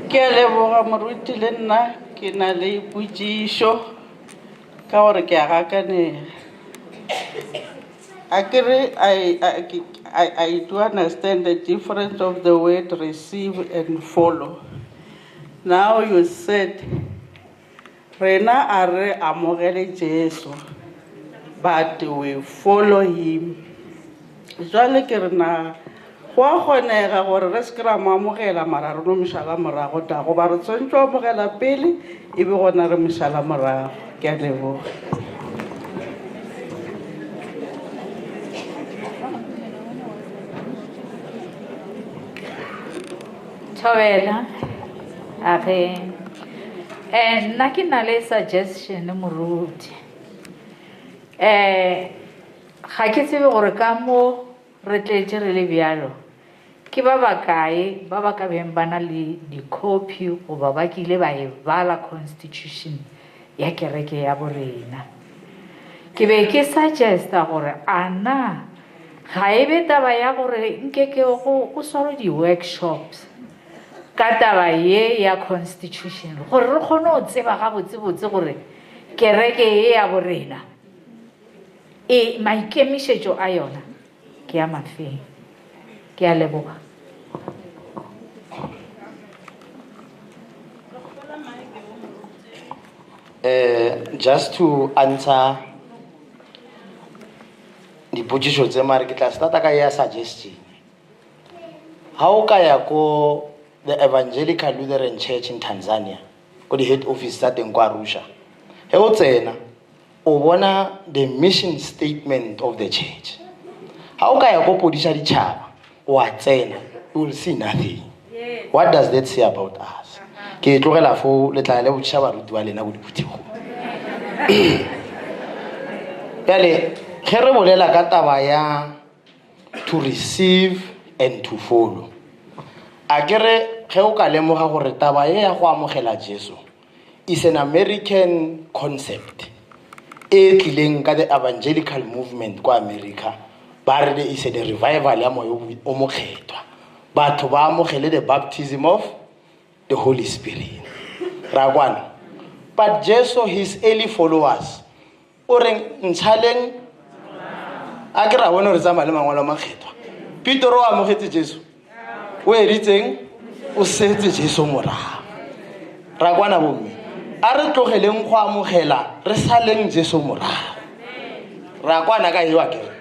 Ke a leboga moruti le nna ke na le pujišo ka gore ke a gakanega. I do understand the difference of the word receive and follow. Now you said rena are amogele Jesu, but we follow him. Jwale ke rena go a kgonega gore re se ke ra mo amogela mara re no mošala morago tago ba re tshwanetse go amogela pele e be gona re mošala morago. Ke a leboga. Thobela age nna ke na le suggestion moruti ga ke tsebe gore ka mo re tletse re le bjalo ke ba bakae ba ba ka beng ba na le di-copy goba ba ke ile ba e bala constitution ya kereke ya borena. Ke be ke suggesta gore ana ga e be taba ya gore nkeke go swaro di-workshops ka taba ye ya constitution gore re kgone go tseba gabotsebotse gore kereke ye ya borena maikemišetšo a yona ke ya mafeng. Ke a leboga. Just to answer the potšišo tse mare ke tla starta ka ya suggestion. Ha o ka ya ko the Evangelical Lutheran Church in Tanzania ko di head office tsa teng kwa Arusha, he o tsena o bona the mission statement of the church. Ha o ka ya ko podisa ditšhaba wa tsena, you will see nothing. What does that say about us? Ke tlogela fo le tla le botšiša baruti ba lena go diphutego. Bjale ge re bolela ka taba ya to receive and to follow, a kere ge o ka lemoga gore taba ye ya go amogela Jesu is an American concept e tlileng ka the evangelical movement ko America. Ba re is a revival ya moya o mokgethwa, batho ba amogele the baptism of the Holy Spirit. Ra kwana. But Jesu, his early followers, o reng ntšhaleng a ke ra bona re tsamaya le mangwalo a makgethwa. Peter o amogetse Jesu, o editseng o setse Jesu morago. Ra kwana bomme, a re tlogeleng go amogela re saleng Jesu morago. Ra kwana ka eo akere.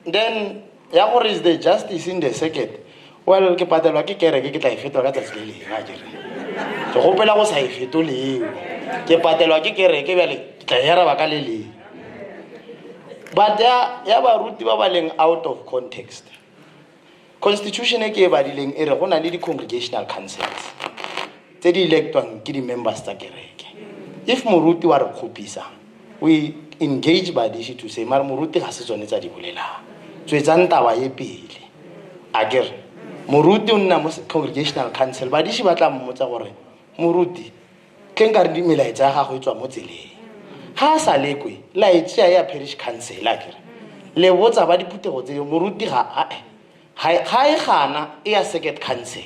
Then ya gore is the justice in the circuit. Well, ke patelwa ke kereke ke tla e fetola ka tsatsi le leng a kere. Ke gopela go sa e fetoleng. Ke patelwa ke kereke bjale ke tla hera ba ka le leng. But ya baruti ba ba leng out of context. Constitution e ke e badileng e re go na le di-congregational councils tse di electwang ke di-members tsa kereke. If moruti wa re kgopisa, we engage badiši to say mare moruti ga se tsone tsa di bolelang, tswetsang taba ye pele. A kere moruti o nna mo congregational council, badiši ba tla mmotsa gore moruti ke nka re melaetsa ya gago e tswa mo tseleng. Ga a sa lekwe laetša ya parish council a kere le botsa ba diphutego tse moruti ga e gana e ya circuit council,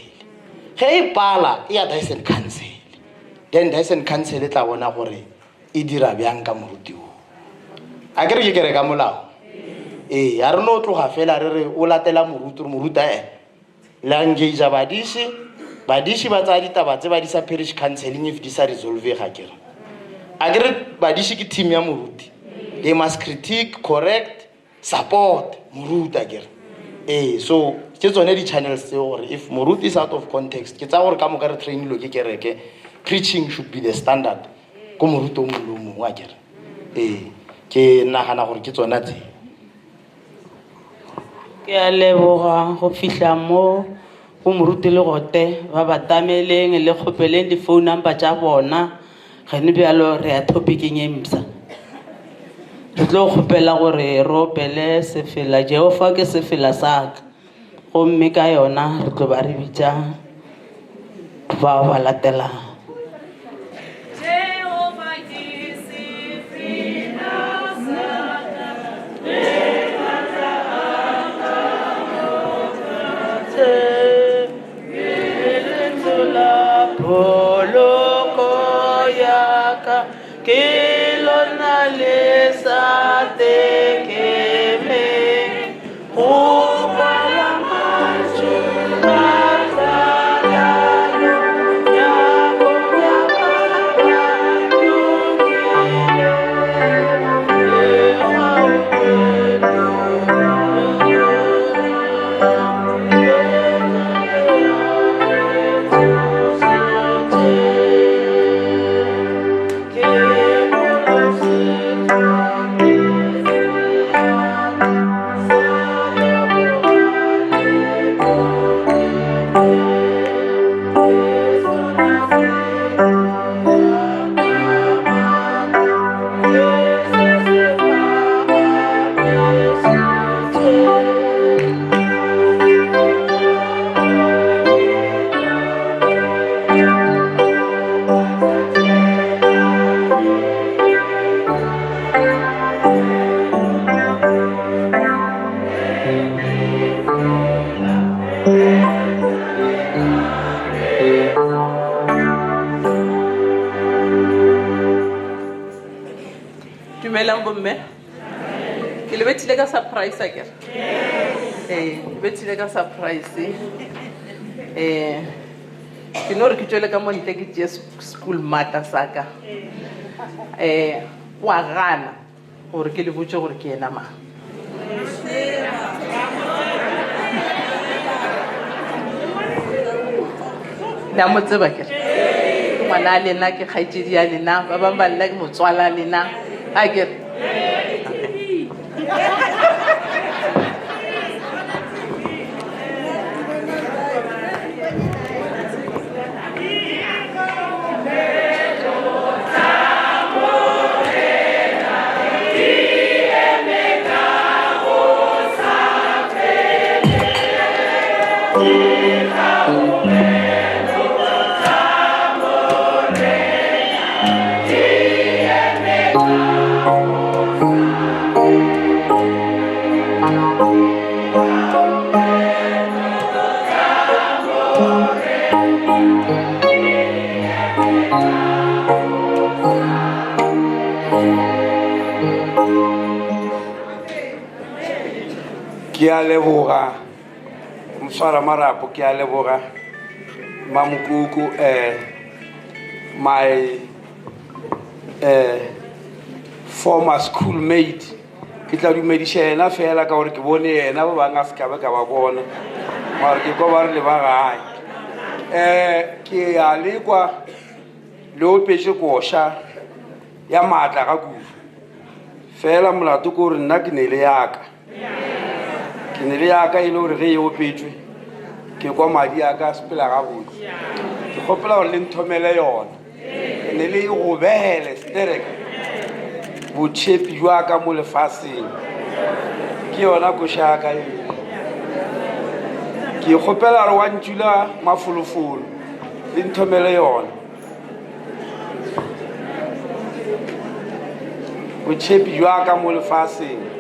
ge e pala e ya diocese council, then diocese council e tla bona gore e dira bjang ka moruti o. A kere ke kere ka molao a re no tloga fela re re o latela moruti re moruta la engage badiši ba tsaya ditaba tse ba di sa parish counseling if di sa resolve ga kere. A kere badiši ke team ya moruti, they must critique, correct, support moruti a kere. So ke tsone di-channels tse gore if moruti is out of context ke tsa gore ka moka re trainilwe ke kereke, preaching should be the standard ko moruti o mongwe le o mongwe a kere. Ke nagana gore ke tsona tse. Ke a leboga go fihla mo go moruti le gote ba ba tameleng le kgopeleng di-phone number tša bona ge ne bjalo re ya topicing e mpsa. Re tlo kgopela gore re opele sefela Jehova ke sefela sa ka gomme ka yona re tlo ba re bitša ba ba latelang. Love. que lona le sa te que me Dumelang bomme. Ke le betile ka surprise a kere? Le betile ka surprise. Ke no re ke tswele ka montle ke tšee school mata saka. Wa gana gore ke le botse gore ke ena mang. Da mo tseba kere? Ngwana a lena ke kgaitsedi ya lena, ba bang ba lla ke motswala lena. I get ke a leboga mswara marapo ke a leboga mamukuku my former schoolmate ke tla dumediša ena fela ka gore ke bone ena ba bang a se kabe ka ba bona mare ke kwa ba re le ba gae ke a lekwa le opetše koša ya maatla ga kudu fela molato ke gore nna ke ne le yaka ke ne le yaka e le gore ge e opetšwe ke kwa madi a ka sepela gabotse ke kgopela gore le nthomele yona ke ne le e gobele stereka botšhepi jwa ka mo lefaseng ke yona košaka e ke kgopela gore wa ntšula mafolofolo le nthomele yona botšhepi jwa ka mo lefaseng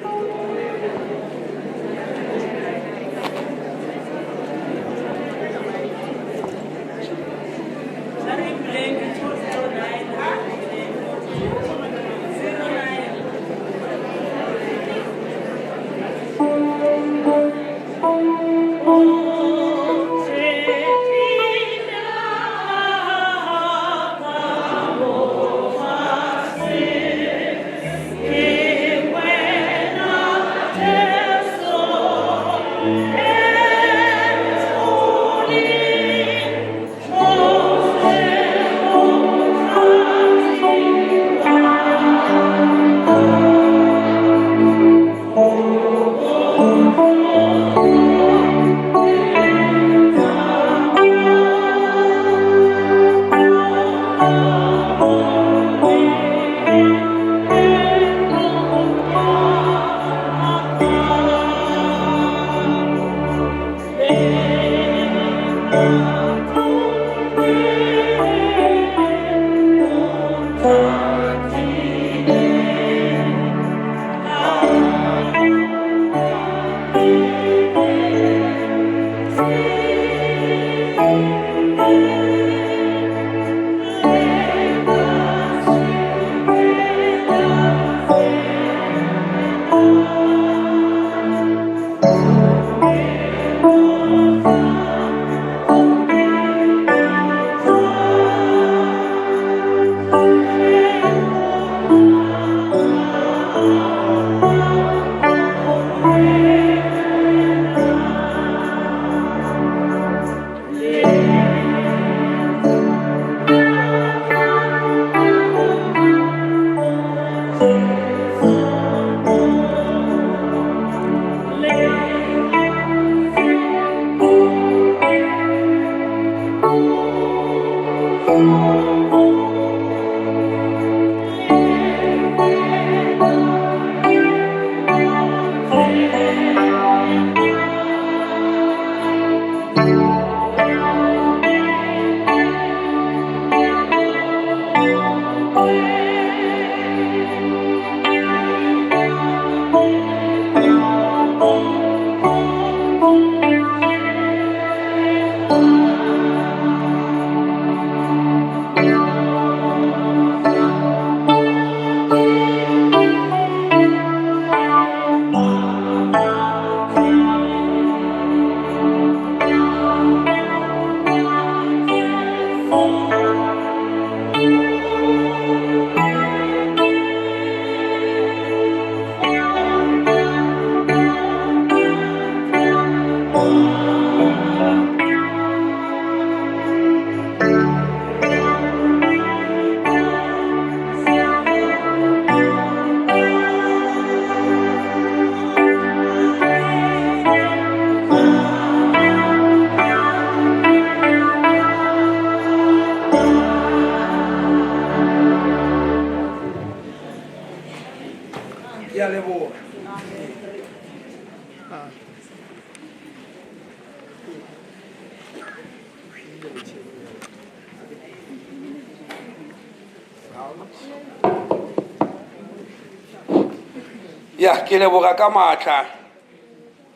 ya ke leboga ka maatla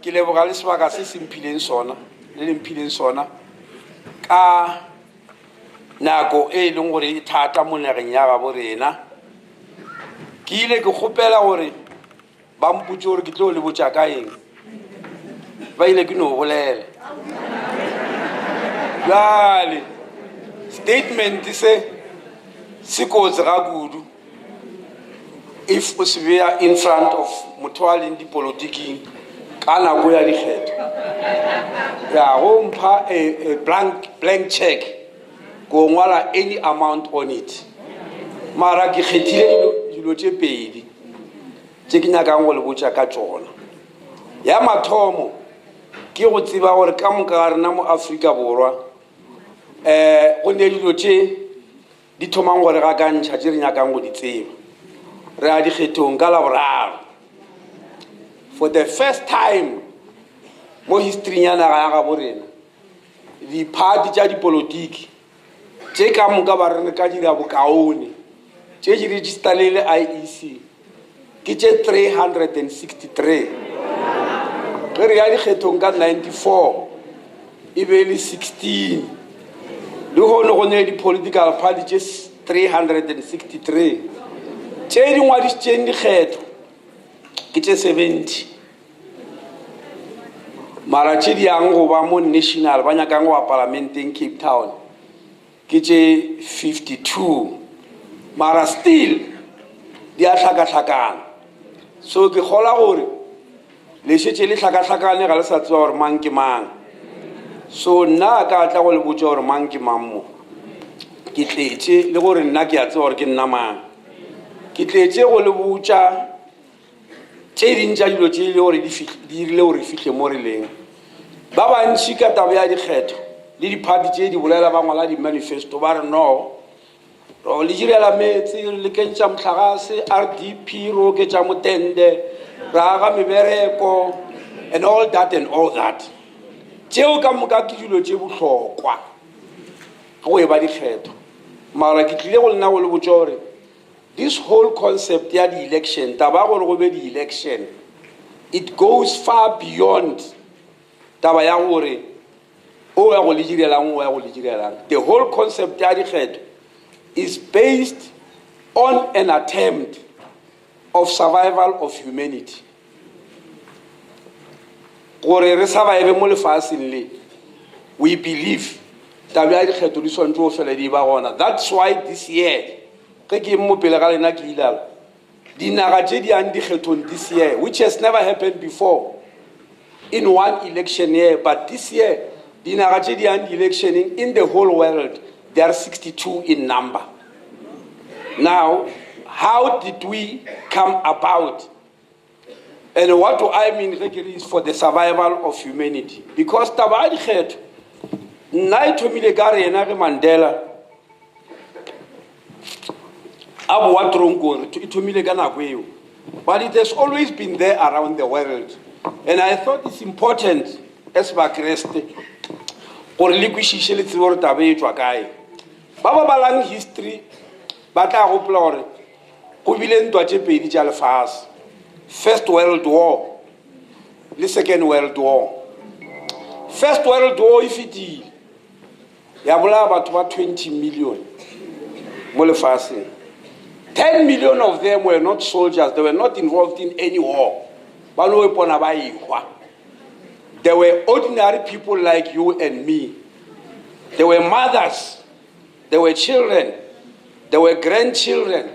ke leboga le sebaka se semphileng sona le lemphileng sona ka nako e leng gore e thata mo nageng ya gabo rena ke ile ke kgopela gore ba mpotse gore ke tlo le botša ka eng ba ile ke no bolela jale statement se kotsi ga kudu if o se beya in front of motho a leng dipolotiking ka nako ya dikgetho ya go mpha a blank check go ngwala any amount on it mara ke kgethile dilo tše pedi tše ke nyakang go le botša ka tšona ya mathomo ke go tseba gore ka moka ga rena mo Afrika Borwa go ne dilo tše di thomang gore ga ka ntšha tše re nyakang go di tseba re a dikgethong ka Laboraro for the first time mo history ya naga ya gabo rena di-party tša dipolotiki tše ka moka ba rene ka dira bokaone tše di registerle le IEC ke tše 363 ge re ya dikgethong ka 94 e be le 16 le gone go ne di-political party tše 363 tše di ngwadišitšeng dikgetho ke tše 70 mara tše di yang go ba mo national ba nyakang go ba parlamenteng Cape Town ke tše 52 mara still di a hlakahlakana so ke kgola gore le šetše le hlakahlakane ga le sa tseba gore mang ke mang so nna ka tla go le botša gore mang ke mang mo ke tletše le gore nna ke a tseba gore ke nna mang ke tletše go le botša tše dintša dilo tše le gore di dirile gore fihle mo re leng ba bantši ka taba ya dikgetho le di-party tše di bolela ba ngwala di-manifesto ba re no ro le direla metsi re lekentša mohlagase RDP ro oketša motende ra aga mebereko and all that tšeo ka moka ke dilo tše bohlokwa go e ba dikgetho mara ke tlile go lena go le botša gore this whole concept ya di-election taba gore go be di-election it goes far beyond taba ya gore o ya go le direlang o ya go le direlang the whole concept ya dikgetho is based on an attempt of survival of humanity gore re survive mo lefaseng le we believe taba ya dikgetho di swantse go fela di ba gona that's why this year ge ke mo pele ga lena ke ilala dinaga tše di yang dikgethong this year which has never happened before in one election year but this year dinaga tše di yang di-electioning in the whole world they are 62 in number now how did we come about and what do I mean is for the survival of humanity because taba ya dikgetho nna e thomile ka rena ge Mandela a boa tronkong e thomile ka nako eo but it has always been there around the world and I thought it's important as bakreste gore le kwešiše le tsebe gore taba e tšwa kae ba ba balang history ba tla gopola gore go bile ntwa tše pedi tša lefase First World War le Second World War First World War e fetile ya bolaya batho ba 20 million mo lefaseng 10 million of them were not soldiers they were not involved in any war ba no ipona ba ihwa they were ordinary people like you and me they were mothers they were children they were grandchildren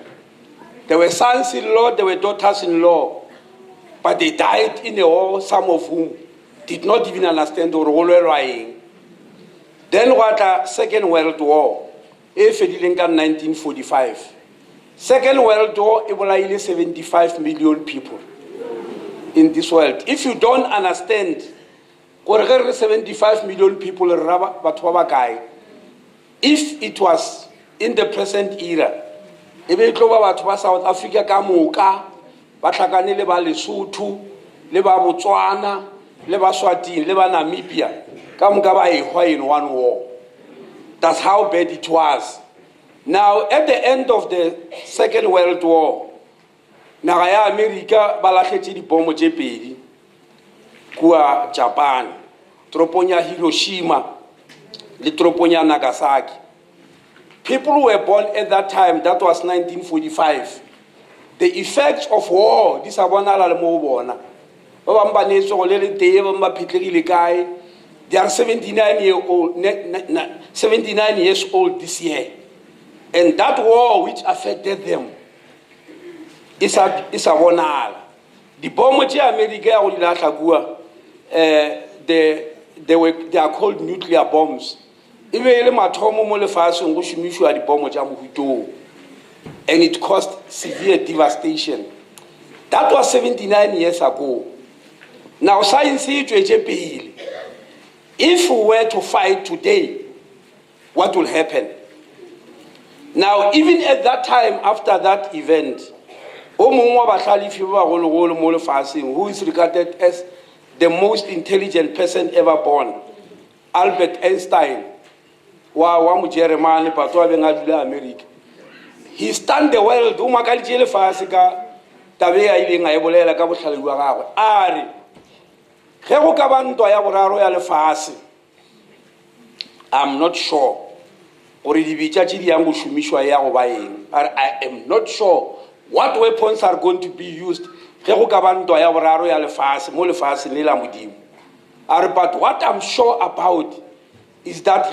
they were sons-in-law they were daughters-in-law but they died in a war some of whom did not even understand the role lying then what a Second World War e fedileng ka 1945 Second World War e bolaile 75 million people in this world if you don't understand gore ge re 75 million people re ra batho ba kae if it was in the present era e be tlo ba batho ba South Africa ka moka ba tlhakane le ba Lesotho le ba Botswana le ba Swatini, le ba Namibia, ka moka ba ehwa in one war. That's how bad it was. Now, at the end of the Second World War, naga ya America ba latlhetse dibomo tse pedi kua Japan, toropong ya Hiroshima le toropong ya Nagasaki. People were born at that time, that was 1945. The effects of war, di sa bonala le mo bona. Ba bang ba netswe go le le tee, ba ba phitlhegile kae. They are 79 years old this year. And that war which affected them is a bonala. The bomb tse America ya go di latlha kua, they are called nuclear bombs. And it caused severe devastation. That was 79 years ago. Now science is if we were to fight today, what will happen? Now, even at that time, after that event, who is regarded as the most intelligent person ever born, Albert Einstein, America. He stunned the world. I'm not sure. I am not sure what weapons are going to be used. But what I'm sure about is that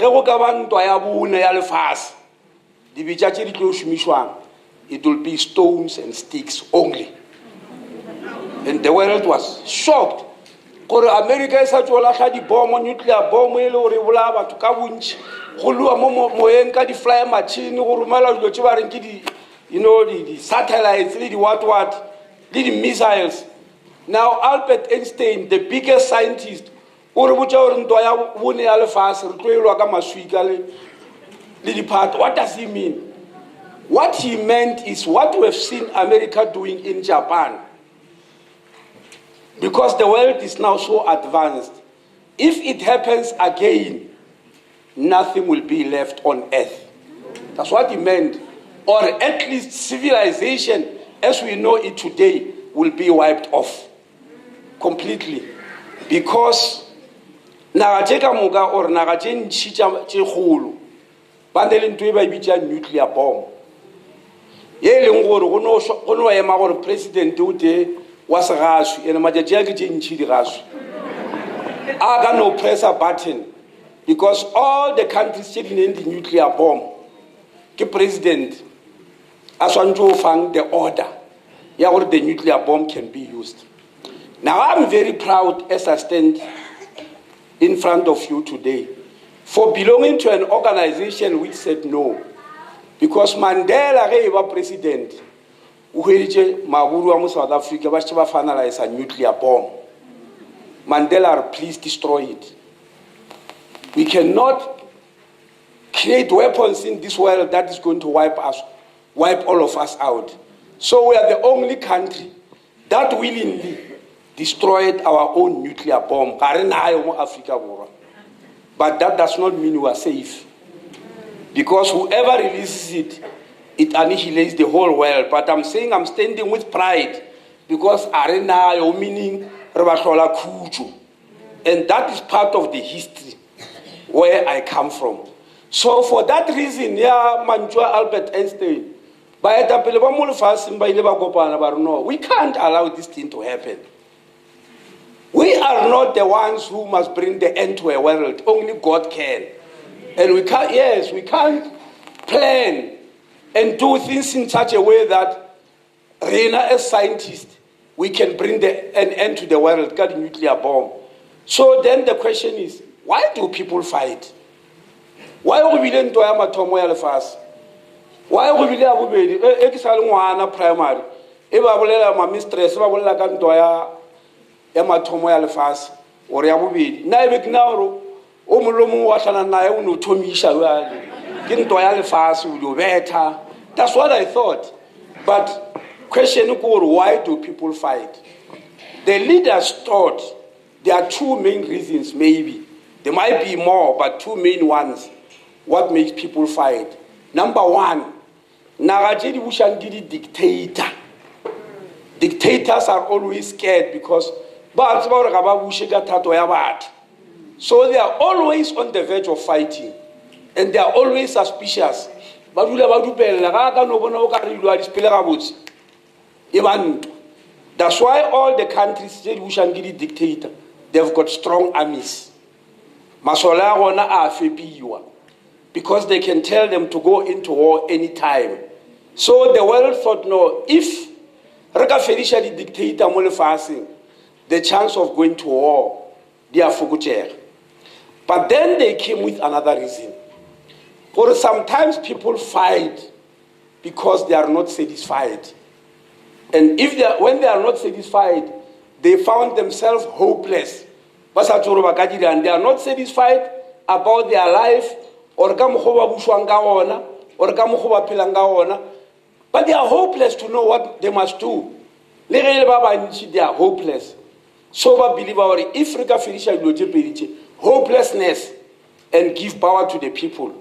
it will be stones and sticks only. And the world was shocked. America is such a bomb, nuclear bomb, the fly machine, the satellites, the missiles. Now, Albert Einstein, the biggest scientist, what does he mean? What he meant is what we have seen America doing in Japan. Because the world is now so advanced. If it happens again, nothing will be left on earth. That's what he meant. Or at least civilization, as we know it today, will be wiped off completely. Because nagateka muka or nagachen chicha chehulu bandelin tuiba ibicha nuclear bomb. Ye lengoro gono ema gore president ute was rashu ene majajaki chenchi di rashu. Aga no press a button because all the countries sitting in the nuclear bomb, the president aswanjo fang the order ya gore the nuclear bomb can be used. Now I'm very proud as I stand in front of you today for belonging to an organization which said no. Because Mandela was president, South Africa finalize a nuclear bomb. Mandela, please destroy it. We cannot create weapons in this world that is going to wipe all of us out. So we are the only country that willingly destroyed our own nuclear bomb. But that does not mean we are safe. Because whoever releases it, it annihilates the whole world. But I'm saying I'm standing with pride because arena meaning and that is part of the history where I come from. So for that reason, Manjua Albert Einstein, we can't allow this thing to happen. We are not the ones who must bring the end to a world. Only God can. And we can't plan and do things in such a way that Reina, as scientists, we can bring an end to the world, got a nuclear bomb. So then the question is, why do people fight? Why are we didn't do a fast? Why are we doing primary? If I will my mistress, I will like a fast or Yabubi. Now, that's what I thought. But question, why do people fight? The leaders thought there are two main reasons, maybe. There might be more, but two main ones. What makes people fight? Number one, Narajedi Bushangidi dictator. Dictators are always scared because so they are always on the verge of fighting. And they are always suspicious. That's why all the countries, dictator, they've got strong armies. Because they can tell them to go into war anytime. So the world thought, no, if Reka Felicia the dictator fasting, the chance of going to war, they are forgotten. But then they came with another reason. For sometimes people fight because they are not satisfied. And when they are not satisfied, they found themselves hopeless. And they are not satisfied about their life, but they are hopeless to know what they must do. They are hopeless. So I believe if Reka Felicia hopelessness and give power to the people,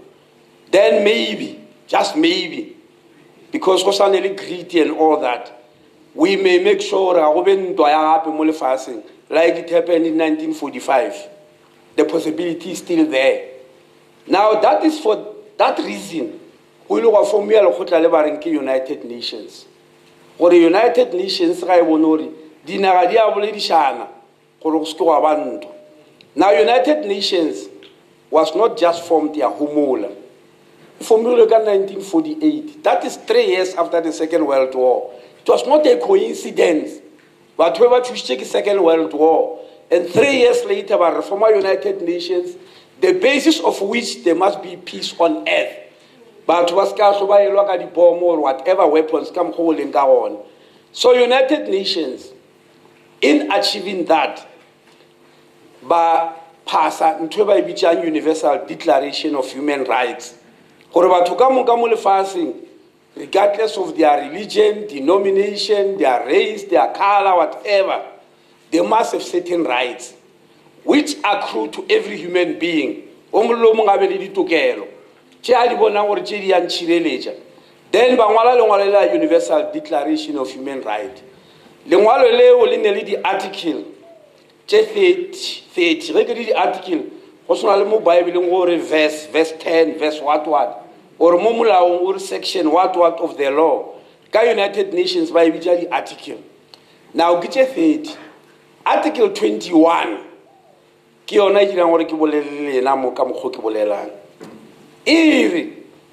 then maybe, just maybe, because we're really greedy and all that, we may make sure like it happened in 1945. The possibility is still there. Now that is for that reason we look for United Nations. For the United Nations, now United Nations was not just formed here, Humula. Formula in 1948. That is 3 years after the Second World War. It was not a coincidence. But whoever to check the Second World War, and 3 years later, by the former United Nations, the basis of which there must be peace on earth. But was the bomb or whatever weapons come holding on. So United Nations, in achieving that, by passing into a Universal Declaration of Human Rights, regardless of their religion, denomination, their race, their color, whatever, they must have certain rights which accrue to every human being. Then bangwala Universal Declaration of Human Rights. The article 30 the article verse 10 verse what or or section what of the law. United Nations by the article. Now get 30 article 21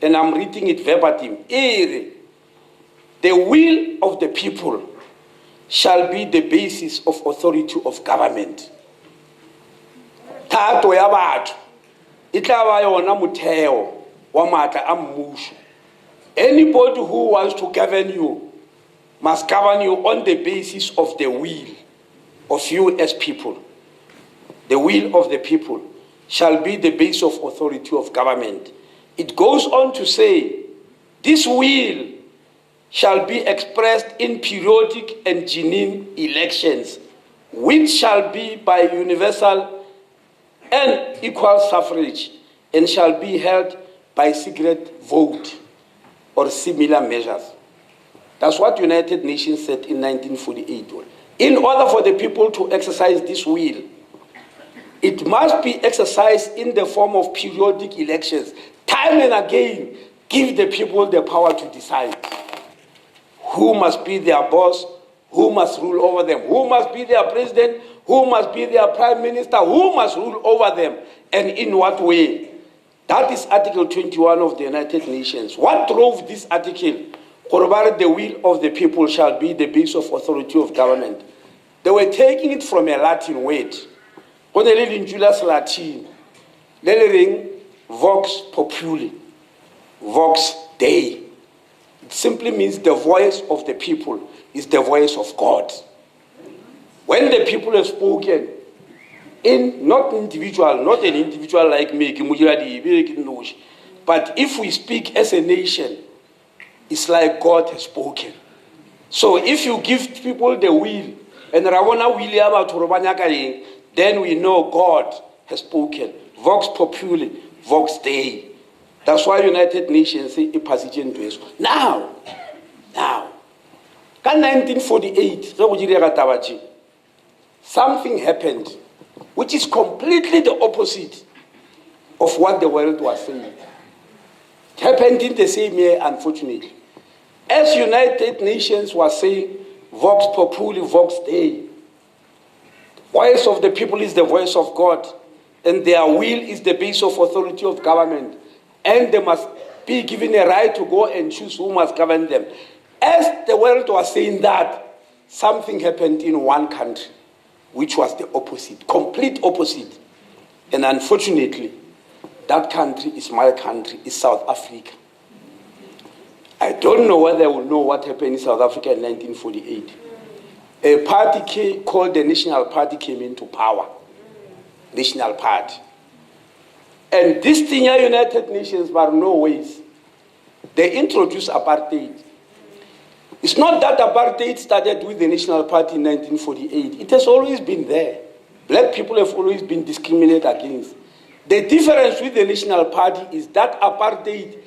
and I'm reading it verbatim. The will of the people shall be the basis of authority of government. Tato ya batho itla yona mutheo wa matla a mmuso. Anybody who wants to govern you must govern you on the basis of the will of you as people. The will of the people shall be the base of authority of government. It goes on to say, this will shall be expressed in periodic and genuine elections, which shall be by universal and equal suffrage, and shall be held by secret vote or similar measures. That's what United Nations said in 1948. In order for the people to exercise this will, it must be exercised in the form of periodic elections. Time and again, give the people the power to decide who must be their boss, who must rule over them, who must be their president, who must be their prime minister, who must rule over them, and in what way. That is Article 21 of the United Nations. What drove this article? The will of the people shall be the base of authority of government. They were taking it from a Latin word. When they read in Julius Latin, they ring vox populi, vox Dei. It simply means the voice of the people is the voice of God. When the people have spoken, not an individual like me, but if we speak as a nation, it's like God has spoken. So if you give people the will, and Ravona will then we know God has spoken. Vox populi, vox Dei. That's why United Nations say a passage in place. Now, in 1948, something happened, which is completely the opposite of what the world was saying. It happened in the same year, unfortunately. As United Nations was saying, vox populi, vox Dei. Voice of the people is the voice of God, and their will is the base of authority of government, and they must be given a right to go and choose who must govern them. As the world was saying that, something happened in one country, which was the opposite, complete opposite. And unfortunately, that country is my country, is South Africa. I don't know whether I will know what happened in South Africa in 1948. A party called the National Party came into power. National Party. And this thing, United Nations, were no ways. They introduced apartheid. It's not that apartheid started with the National Party in 1948. It has always been there. Black people have always been discriminated against. The difference with the National Party is that apartheid,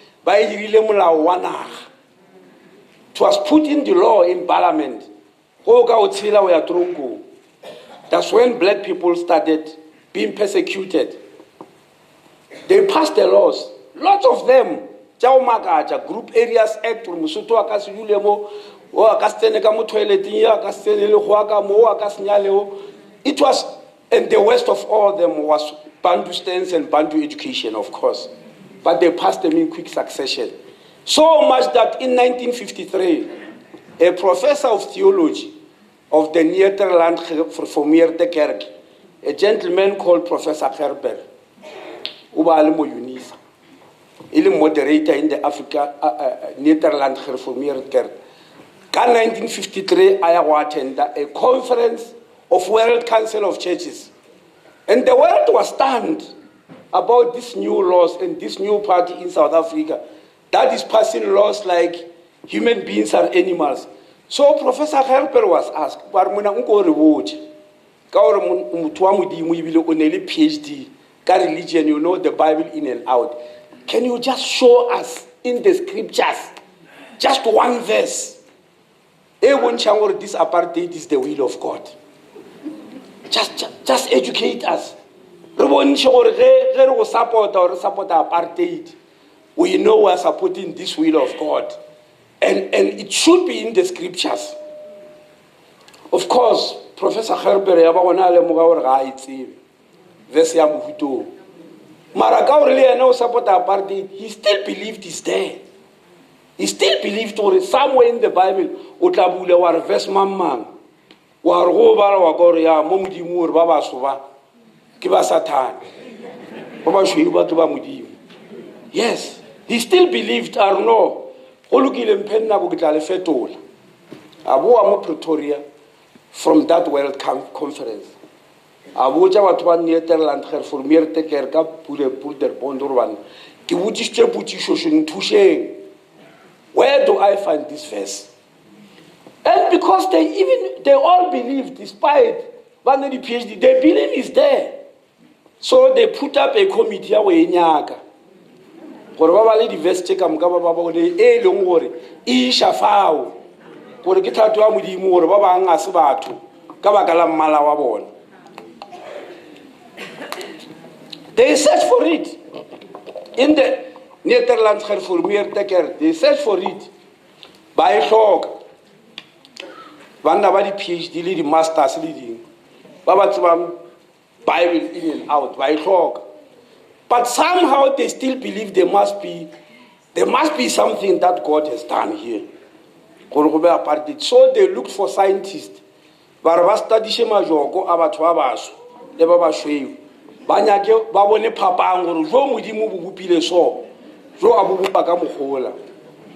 it was put in the law in Parliament. That's when black people started being persecuted. They passed the laws. Lots of them. Group Areas Act, it was, and the worst of all them was Bantu stance and Bantu education, of course. But they passed them in quick succession. So much that in 1953, a professor of theology of the Nederland Gereformeerde Kerk, a gentleman called Professor Gerber, Unisa, a moderator in the Nederland Gereformeerde Kerk. In 1953, I attended a conference of World Council of Churches. And the world was stunned about these new laws and this new party in South Africa that is passing laws like human beings are animals. So Professor Gerber was asked, PhD, religion, you know the Bible in and out. Can you just show us in the scriptures, just one verse? This apartheid is the will of God. Just educate us. Support apartheid. We know we are supporting this will of God. And it should be in the scriptures. Of course, Professor Gerber, support apartheid, he still believed it's there. He still believed somewhere in the Bible, verse mamang. Yes, he still believed, Pretoria from that World Conference. Where do I find this verse? And because they all believe, despite the PhD, they believe it's there. So they put up a committee away in Yaga. The verse check am gaba baba le longore isha fao gore ke thato a modimo gore ba bang a se batho ka baka la mmala wa bona. They search for it in the Netherlands Gereformeerde Kerk. They search for it by hloka bana ba di PhD le di masters le ding ba ba tsebang Bible in and out by hloka. But somehow they still believe there must be something that God has done here. So they looked for scientists.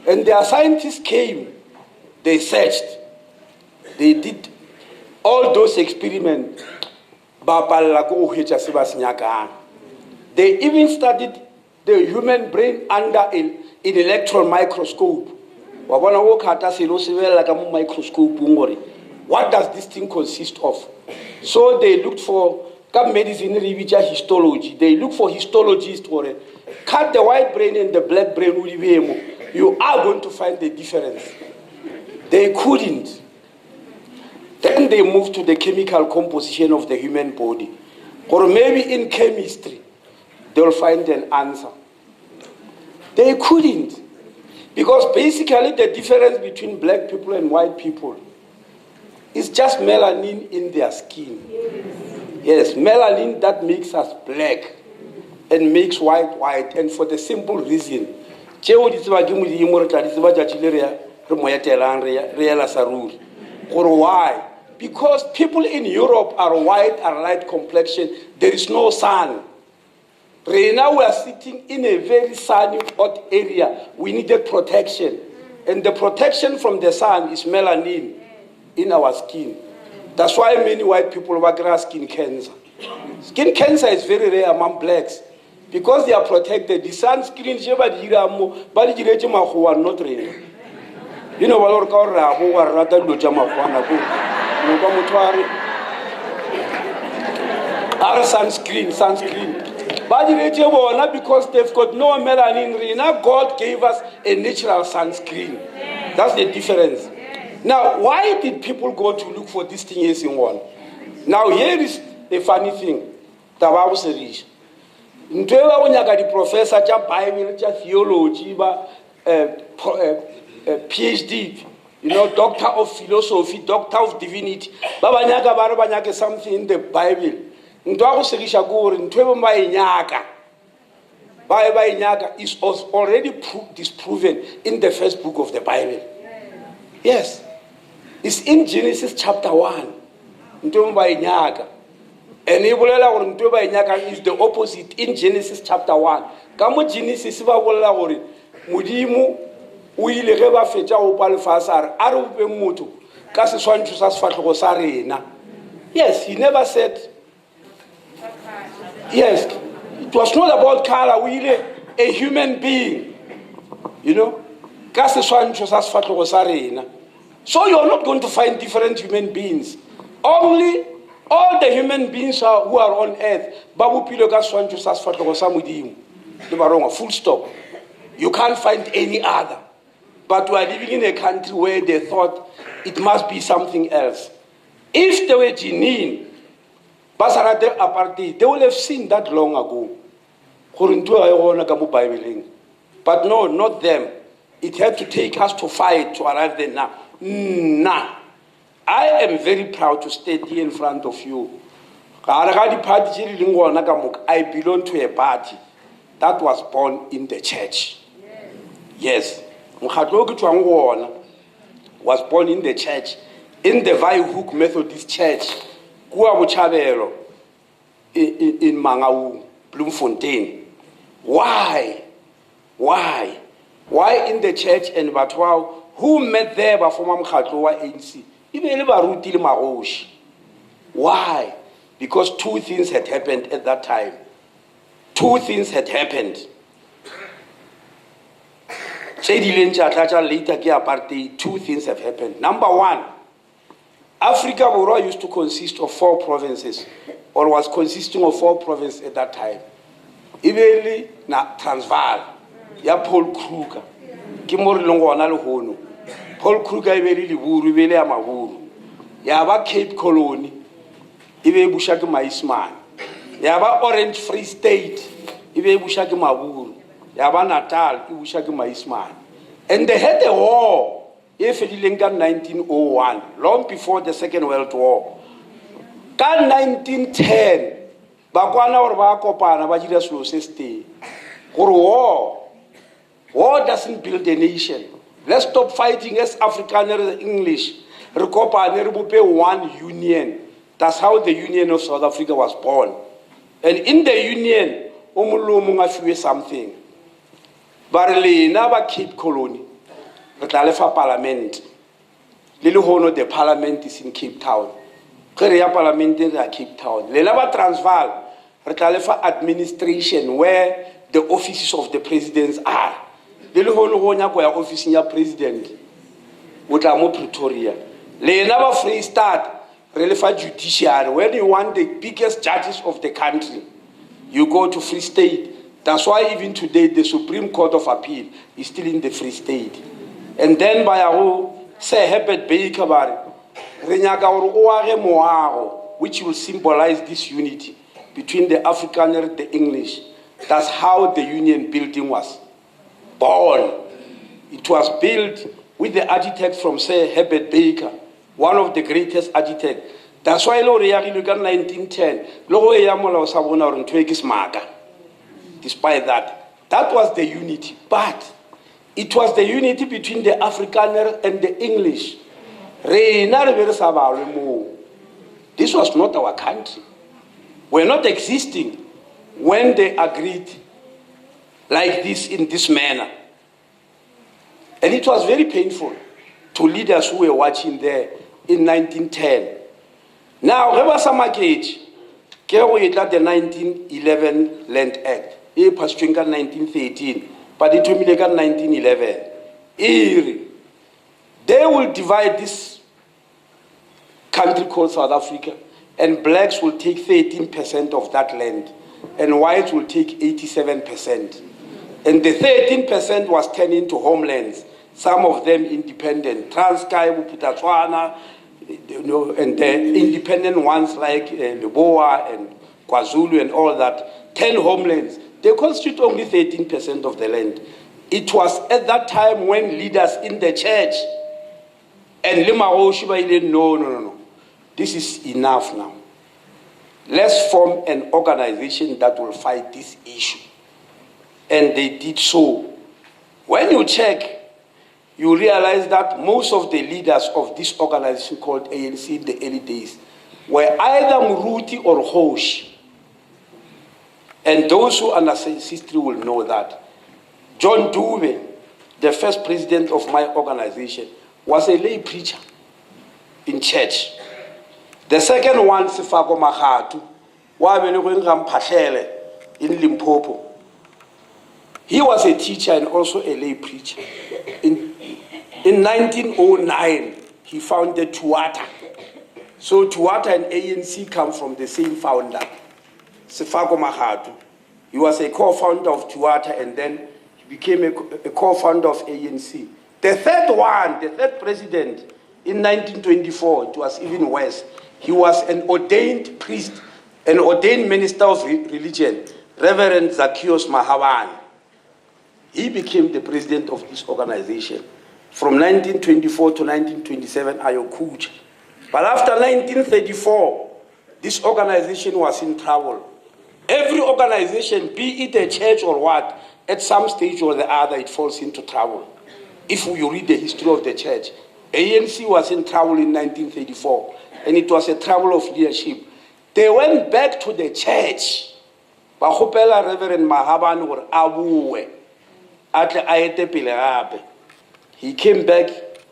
And their scientists came, they searched, they did all those experiments. They even studied the human brain under an electron microscope. What does this thing consist of? So they looked for ka medicine re bitsa histology. They look for histologists for it. Cut the white brain and the black brain, you are going to find the difference. They couldn't. Then they moved to the chemical composition of the human body. Or maybe in chemistry, they'll find an answer. They couldn't. Because basically the difference between black people and white people is just melanin in their skin. Yes, melanin that makes us black and makes white. And for the simple reason, why? Because people in Europe are white, are light complexion. There is no sun. Right now we are sitting in a very sunny, hot area. We needed protection. And the protection from the sun is melanin in our skin. That's why many white people have skin cancer. Skin cancer is very rare among blacks. Because they are protected. The sunscreen, not really. You know what our sunscreen. Because they've got no melanin. Now God gave us a natural sunscreen. That's the difference. Now, why did people go to look for this thing is in one? Now, here is a funny thing. The Bible says, the professor, Bible, theology, PhD, doctor of philosophy, doctor of divinity, something in the Bible. Is already disproven in the first book of the Bible. Yes. It's in Genesis chapter 1. And is the opposite in Genesis chapter 1. Kamo Genesis mudimu uile ge ba fetša go pa lefasare a re bopeng motho ka seswantšho sa sefatlhego sa rena. Yes, he never said. Yes, it was not about color. Uile a human being, ka seswantšho sa sefatlhego sa rena. So you're not going to find different human beings. Only all the human beings who are on earth, babu pilo ka seswantšho sa sefatlhego sa modimo. Full stop. You can't find any other. But we are living in a country where they thought it must be something else. If they were genuine, apartheid, they would have seen that long ago. But no, not them. It had to take us to fight to arrive there now. Nah. I am very proud to stand here in front of you. I belong to a party that was born in the church. Yes. Was born in the church, in the Vaihook Methodist Church, in Mangaung, Bloemfontein. Why? Why in the church and Batwao? Who met there before Mamkhatloa ANC? Why? Because two things had happened at that time. Two things had happened. Later, two things have happened. Number one, Africa used to consist of 4 provinces, or was consisting of 4 provinces at that time. Ibeli na Transvaal, ya Paul Kruger, Kimori Longwana Lohono, Paul Kruger ibeli Liburu, ibeli Amahuru, Yaba Cape Colony, Ibe Bushaki Maisman, Yaba Orange Free State, Ibe Bushaki Maburu. Yaba Natal, Ibushaki Maisman. And they had a war, if it in 1901, long before the Second World War. In 1910, Bakwana or Bakopana, Bajira Slow State. War doesn't build a nation. Let's stop fighting as Afrikaners and English. Rekopa Nerubupe one union. That's how the Union of South Africa was born. And in the union, Omulumunga fue something. Barely never Cape Colony. But Parliament. The parliament is in Cape Town. Parliament is in Cape Town. Le never Transvaal. Administration where the offices of the presidents are. The office in your president. With Pretoria. Le never Free State. relevant judiciary. When you want the biggest judges of the country, you go to Free State. That's why even today the Supreme Court of Appeal is still in the Free State. And then by our Sir Herbert Baker, which will symbolize this unity between the Afrikaner and the English. That's how the union building was born. It was built with the architect from Sir Herbert Baker, one of the greatest architects. That's why look at 1910. Despite that, that was the unity. But it was the unity between the Afrikaner and the English. This was not our country. We're not existing when they agreed like this in this manner. And it was very painful to leaders who were watching there in 1910. Now, Rebasamakage, Kerweta, the 1911 Land Act, it passed in 1913, but it will be 1911. They will divide this country called South Africa, and blacks will take 13% of that land, and whites will take 87%. And the 13% was turned into homelands, some of them independent. Transkei, Bophuthatswana, and the independent ones like Leboa and KwaZulu and all that, 10 homelands. They constitute only 13% of the land. It was at that time when leaders in the church and Limaroshi didn't no. This is enough now. Let's form an organization that will fight this issue. And they did so. When you check, you realize that most of the leaders of this organization called ANC in the early days were either Muruti or Hoshi. And those who understand history will know that. John Dube, the first president of my organization, was a lay preacher in church. The second one, Sifako Mahatu, in Limpopo. He was a teacher and also a lay preacher. In 1909, he founded Tuata. So Tuata and ANC come from the same founder, Sifako Mahatu. He was a co-founder of Tuata and then he became a co-founder of ANC. The third president in 1924, it was even worse. He was an ordained priest, an ordained minister of religion, Reverend Zacchaeus Mahawan. He became the president of this organization. From 1924 to 1927, Ayokuja. But after 1934, this organization was in trouble. Every organization, be it a church or what, at some stage or the other, it falls into trouble. If you read the history of the church, ANC was in trouble in 1934, and it was a trouble of leadership. They went back to the church. Bahopela Reverend Mahaban or Abuwe. He came back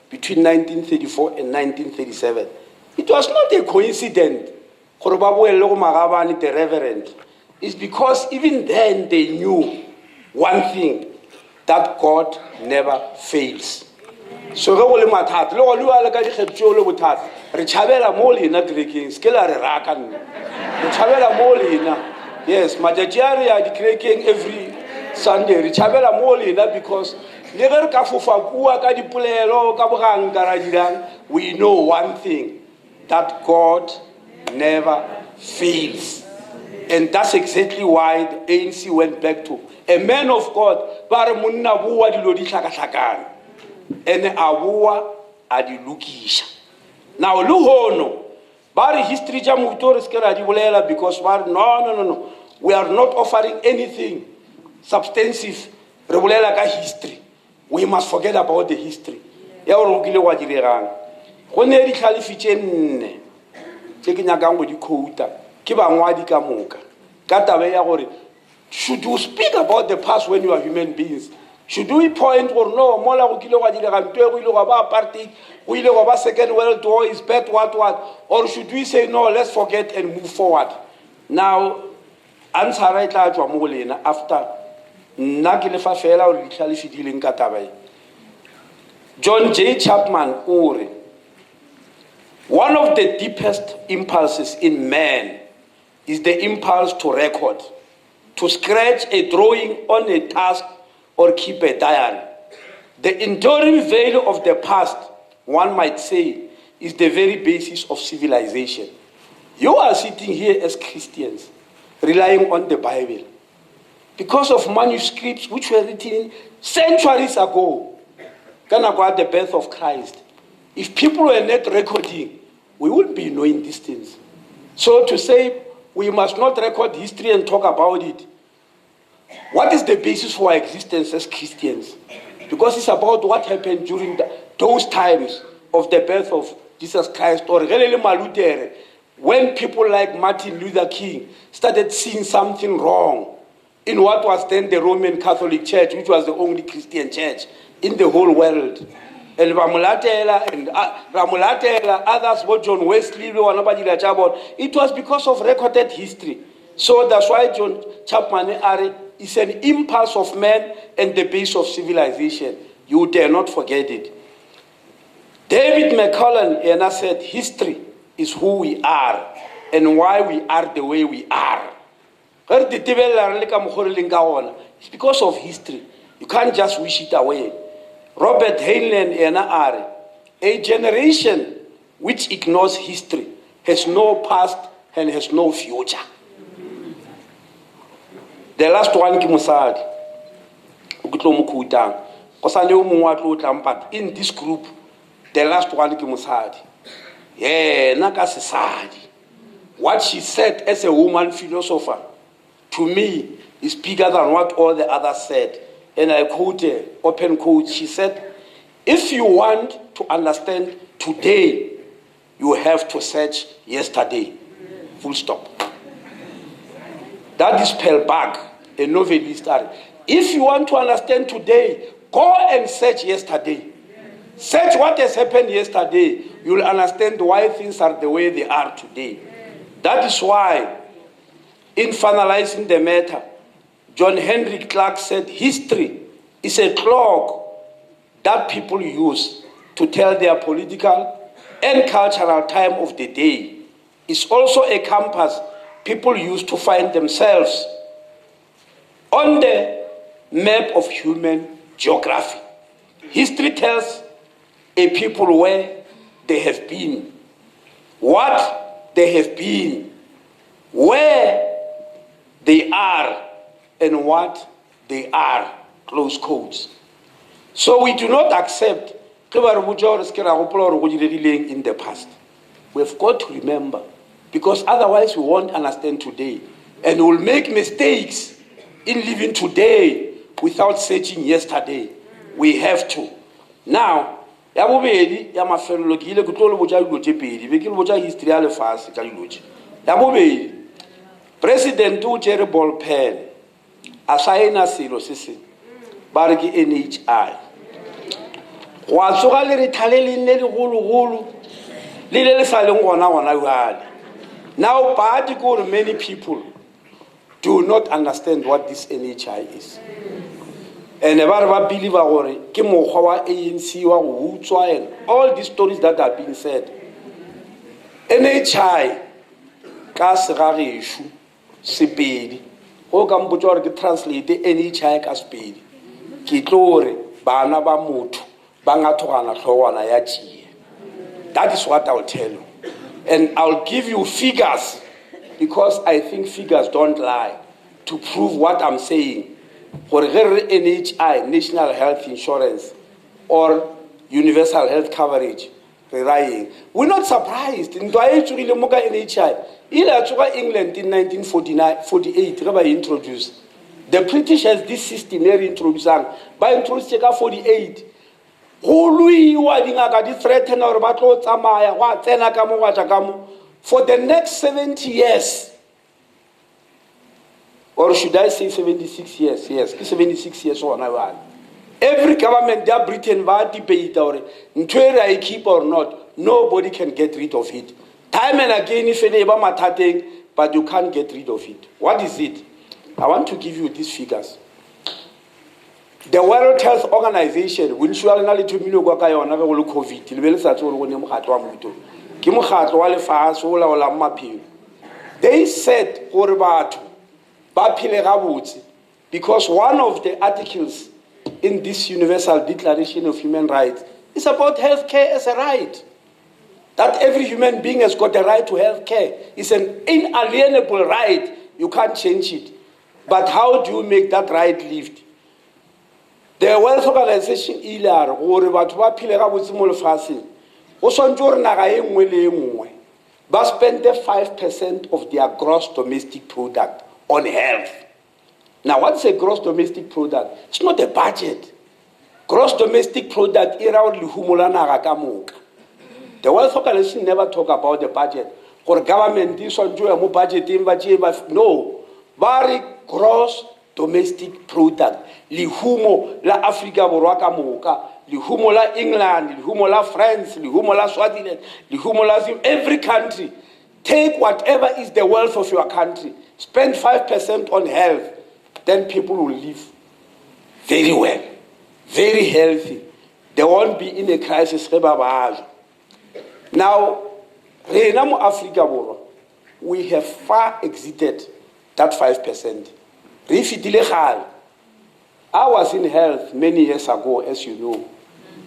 between 1934 and 1937. It was not a coincidence. The Reverend. It's because even then they knew one thing, that God never fails. So yes, Majajari are declaring every Sunday. Because we know one thing, that God never fails. And that's exactly why the ANC went back to a man of God. And Awua Adilukisha. Now, Luhono, Bari history because no. We are not offering anything substantive. History. We must forget about the history. Should you speak about the past when you are human beings? Should we point or no? Second World War is bad, what? Or should we say no, let's forget and move forward? Now, answer right after John J. Chapman, One of the deepest impulses in man is the impulse to record, to scratch a drawing on a task or keep a diary. The enduring value of the past, one might say, is the very basis of civilization. You are sitting here as Christians, relying on the Bible, because of manuscripts which were written centuries ago, about the birth of Christ. If people were not recording, we wouldn't be knowing these things. So to say we must not record history and talk about it, what is the basis for our existence as Christians? Because it's about what happened during those times of the birth of Jesus Christ, or when people like Martin Luther King started seeing something wrong in what was then the Roman Catholic Church, which was the only Christian church in the whole world. And Ramulatela and Ramulatela, others, what John Wesley, it was because of recorded history. So that's why John Chapman is an impulse of man and the base of civilization. You dare not forget it. David McCullen said, history is who we are and why we are the way we are. It's because of history. You can't just wish it away. Robert Heinlein, a generation which ignores history has no past and has no future. The last one, in this group, the last one, what she said as a woman philosopher, to me, is bigger than what all the others said. And I quote, open quote, she said, if you want to understand today, you have to search yesterday. Full stop. That is Spellberg, a novelist. If you want to understand today, go and search yesterday. Search what has happened yesterday. You will understand why things are the way they are today. That is why, in finalizing the matter, John Henry Clark said, history is a clock that people use to tell their political and cultural time of the day. It's also a compass people use to find themselves on the map of human geography. History tells a people where they have been, what they have been, where they are, and what they are, close quotes. So we do not accept in the past. We've got to remember, because otherwise we won't understand today, and we'll make mistakes in living today without searching yesterday. We have to. Now, President Jerry Ball Pen, assigna silo sisi, bariki NHI. Watsoga le rethalele le gulu le le saleng gona yale. Now, but many people do not understand what this NHI is. And ba believe gore ke mokgwa wa ANC wa go utswa, and all these stories that have been said. NHI ka segageshu sepedi go ka mpotsa gore ke translate NHI ka sepedi ke tlore bana ba motho ba ngathogana tlhogwana ya tšie. That is what I'll tell you, and I'll give you figures, because I think figures don't lie, to prove what I'm saying. For NHI, National Health Insurance, or Universal Health Coverage, we're not surprised. In NHI, England in 1948, introduced. The British has this system here introduced. By introducing 48, for the next 70 years, or should I say 76 years? Yes, 76 years or now. Every government there, Britain, va debate or whether I keep or not. Nobody can get rid of it. Time and again, if any matter, but you can't get rid of it. What is it? I want to give you these figures. The World Health Organization, which you are not to COVID, ke mokgatlo wa lefatshe o laolang maphelo. They said gore batho ba phele gabotse, because one of the articles in this Universal Declaration of Human Rights is about health care as a right. That every human being has got the right to health care. It's an inalienable right. You can't change it. But how do you make that right lived? The World Organization ilar gore batho ba phile gabotse mo lefatsheng go swantse gore naga e nngwe le e nngwe ba spend 5% of their gross domestic product on health. Now, what's a gross domestic product? It's not a budget. Gross domestic product era o lehumola naga ka moka. The World Organization never talk about the budget. Gore government is on mo budgeting no. Very gross domestic product. Lihumo la Africa borwa ka moka, lihumo la England, lihumo la France, lihumo la Swaziland, lihumo la every country. Take whatever is the wealth of your country. Spend 5% on health. Then people will live very well, very healthy. They won't be in a crisis. Now, Africa, we have far exceeded that 5%. I was in health many years ago, as you know.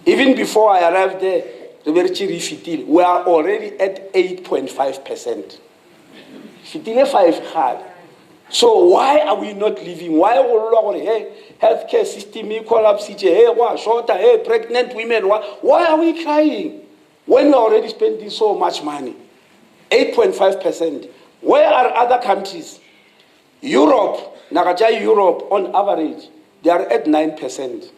Even before I arrived there, we are already at 8.5%. So why are we not living? Why hey, healthcare system collapse? Hey, shorter, hey, pregnant women. Why are we crying when we're already spending so much money? 8.5%. Where are other countries? Europe, Europe on average, they are at 9%.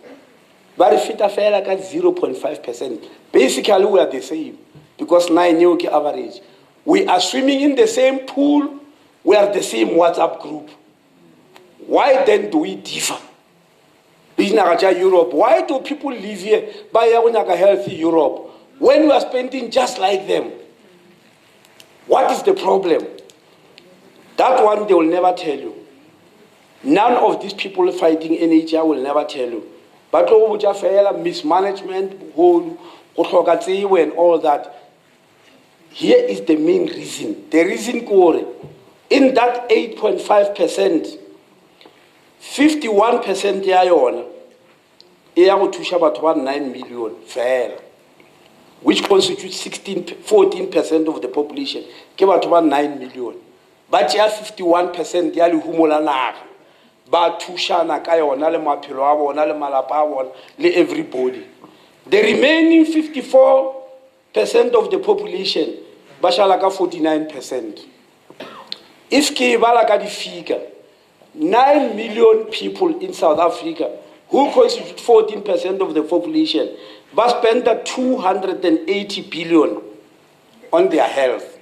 But if it fair like at 0.5%, basically we are the same because 9 year average. We are swimming in the same pool. We are the same WhatsApp group. Why then do we differ? Europe. Why do people live here by a healthy Europe when we are spending just like them? What is the problem? That one they will never tell you. None of these people fighting NHR will never tell you. But mismanagement, and all that. Here is the main reason. The reason in that 8.5%, 51% ya 9 million fair, which constitutes 14% of the population. 9 million. But ya 51% ya lehumola naga. Ba thushana ka yona le maphelo a bona le malapa a bona le everybody. The remaining 54% of the population ba shala ka 49%. If ke bala ka di figure, 9 million people in South Africa who constitute 14% of the population ba spend 280 billion on their health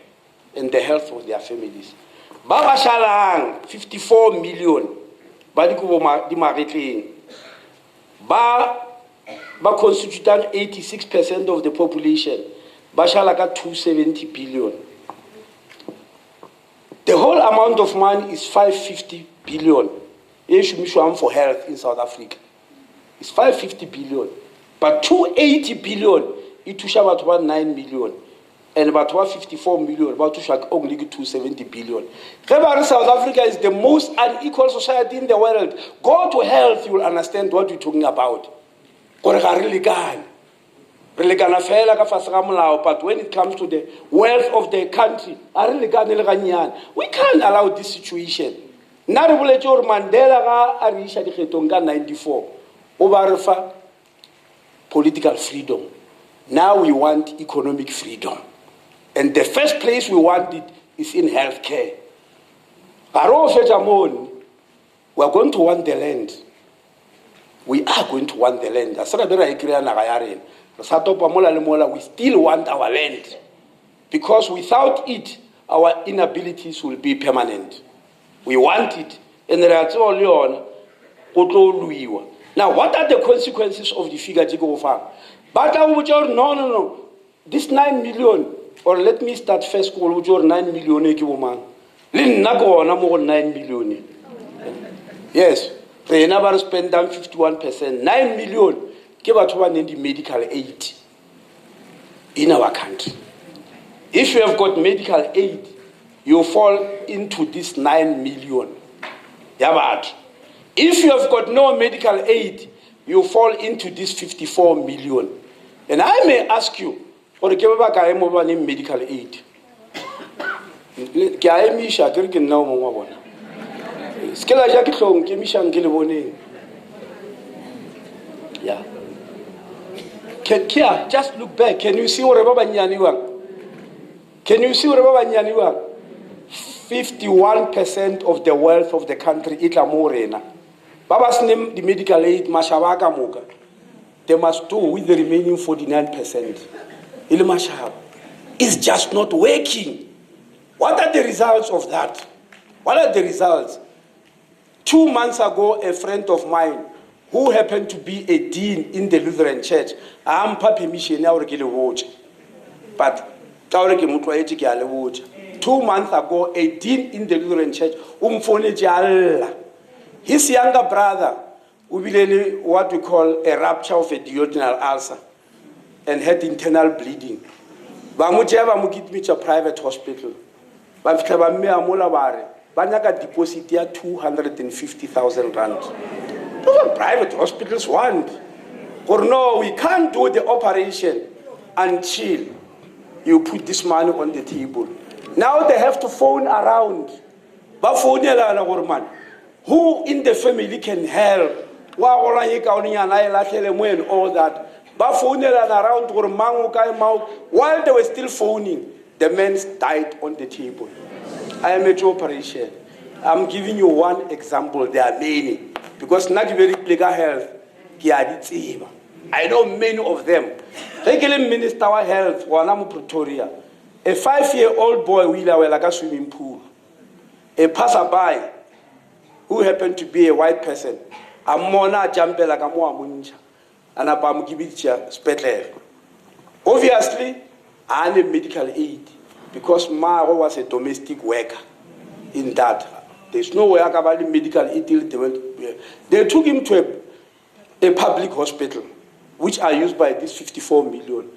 and the health of their families. Ba shalang 54 million ba di magetleng ba constitute 86% of the population ba shala ka 270 billion. The whole amount of money is 550 billion for health in South Africa. It's 550 billion. But 280 billion it to about 9 million. And about 154 million, about to only 270 billion. South Africa is the most unequal society in the world. Go to health, you will understand what we're talking about. But when it comes to the wealth of the country, we can't allow this situation. Mandela 94 over political freedom. Now we want economic freedom. And the first place we want it is in healthcare. We are going to want the land. We are going to want the land. We still want our land. Because without it, our inabilities will be permanent. We want it. And now, what are the consequences of the figure? But no. This 9 million, or let me start first call 9 million. 9 million. Yes, they never spend down 51%. 9 million give out one in the medical aid in our country. If you have got medical aid, you fall into this 9 million. Yeah, but if you have got no medical aid, you fall into this 54 million. And I may ask you, for the medical aid. Yeah. Just look back. Can you see what Can you see what 51% of the wealth of the country is morena. Baba's name the medical aid mashabaka moka. They must do with the remaining 49%. It's just not working. What are the results of that? What are the results? 2 months ago, a friend of mine who happened to be a dean in the Lutheran church, but 2 months ago, a dean in the Lutheran church, his younger brother, what we call a rupture of a duodenal ulcer and had internal bleeding. A private hospital. Deposit 250,000 rand. Those are private hospitals want. Or no, we can't do the operation until you put this money on the table. Now they have to phone around. Who in the family can help? All that. Around while they were still phoning, the men died on the table. I am at operation. I'm giving you one example. There are many. Because not very legal health. I know many of them. Regular Minister of Health, Wanamu Pretoria. A 5-year-old boy will like a swimming pool. A passerby who happened to be a white person. A mona jump like a moa muncha. And a Bamgibicha Spetler. Obviously, I need medical aid because Maro was a domestic worker in that. There's no way about medical aid. They took him to a public hospital, which are used by this 54 million.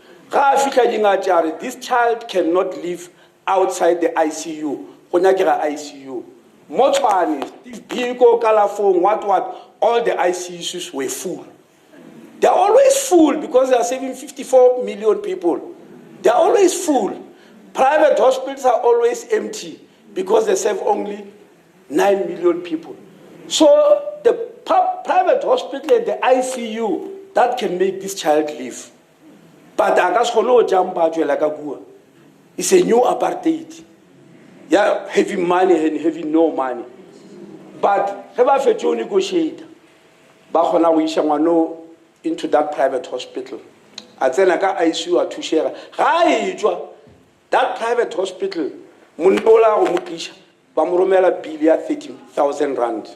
This child cannot live outside the ICU. ICU. Mochwani, Biko, Kalafon, what, all the ICUs were full. They're always full because they are saving 54 million people. They're always full. Private hospitals are always empty because they save only 9 million people. So the private hospital and the ICU, that can make this child live. But it's a new apartheid. Yeah, heavy money and heavy no money. But have I to negotiate? But we shall know into that private hospital. That private hospital, Mundola or Mukisha, Bamromela Bilia 30,000 rand.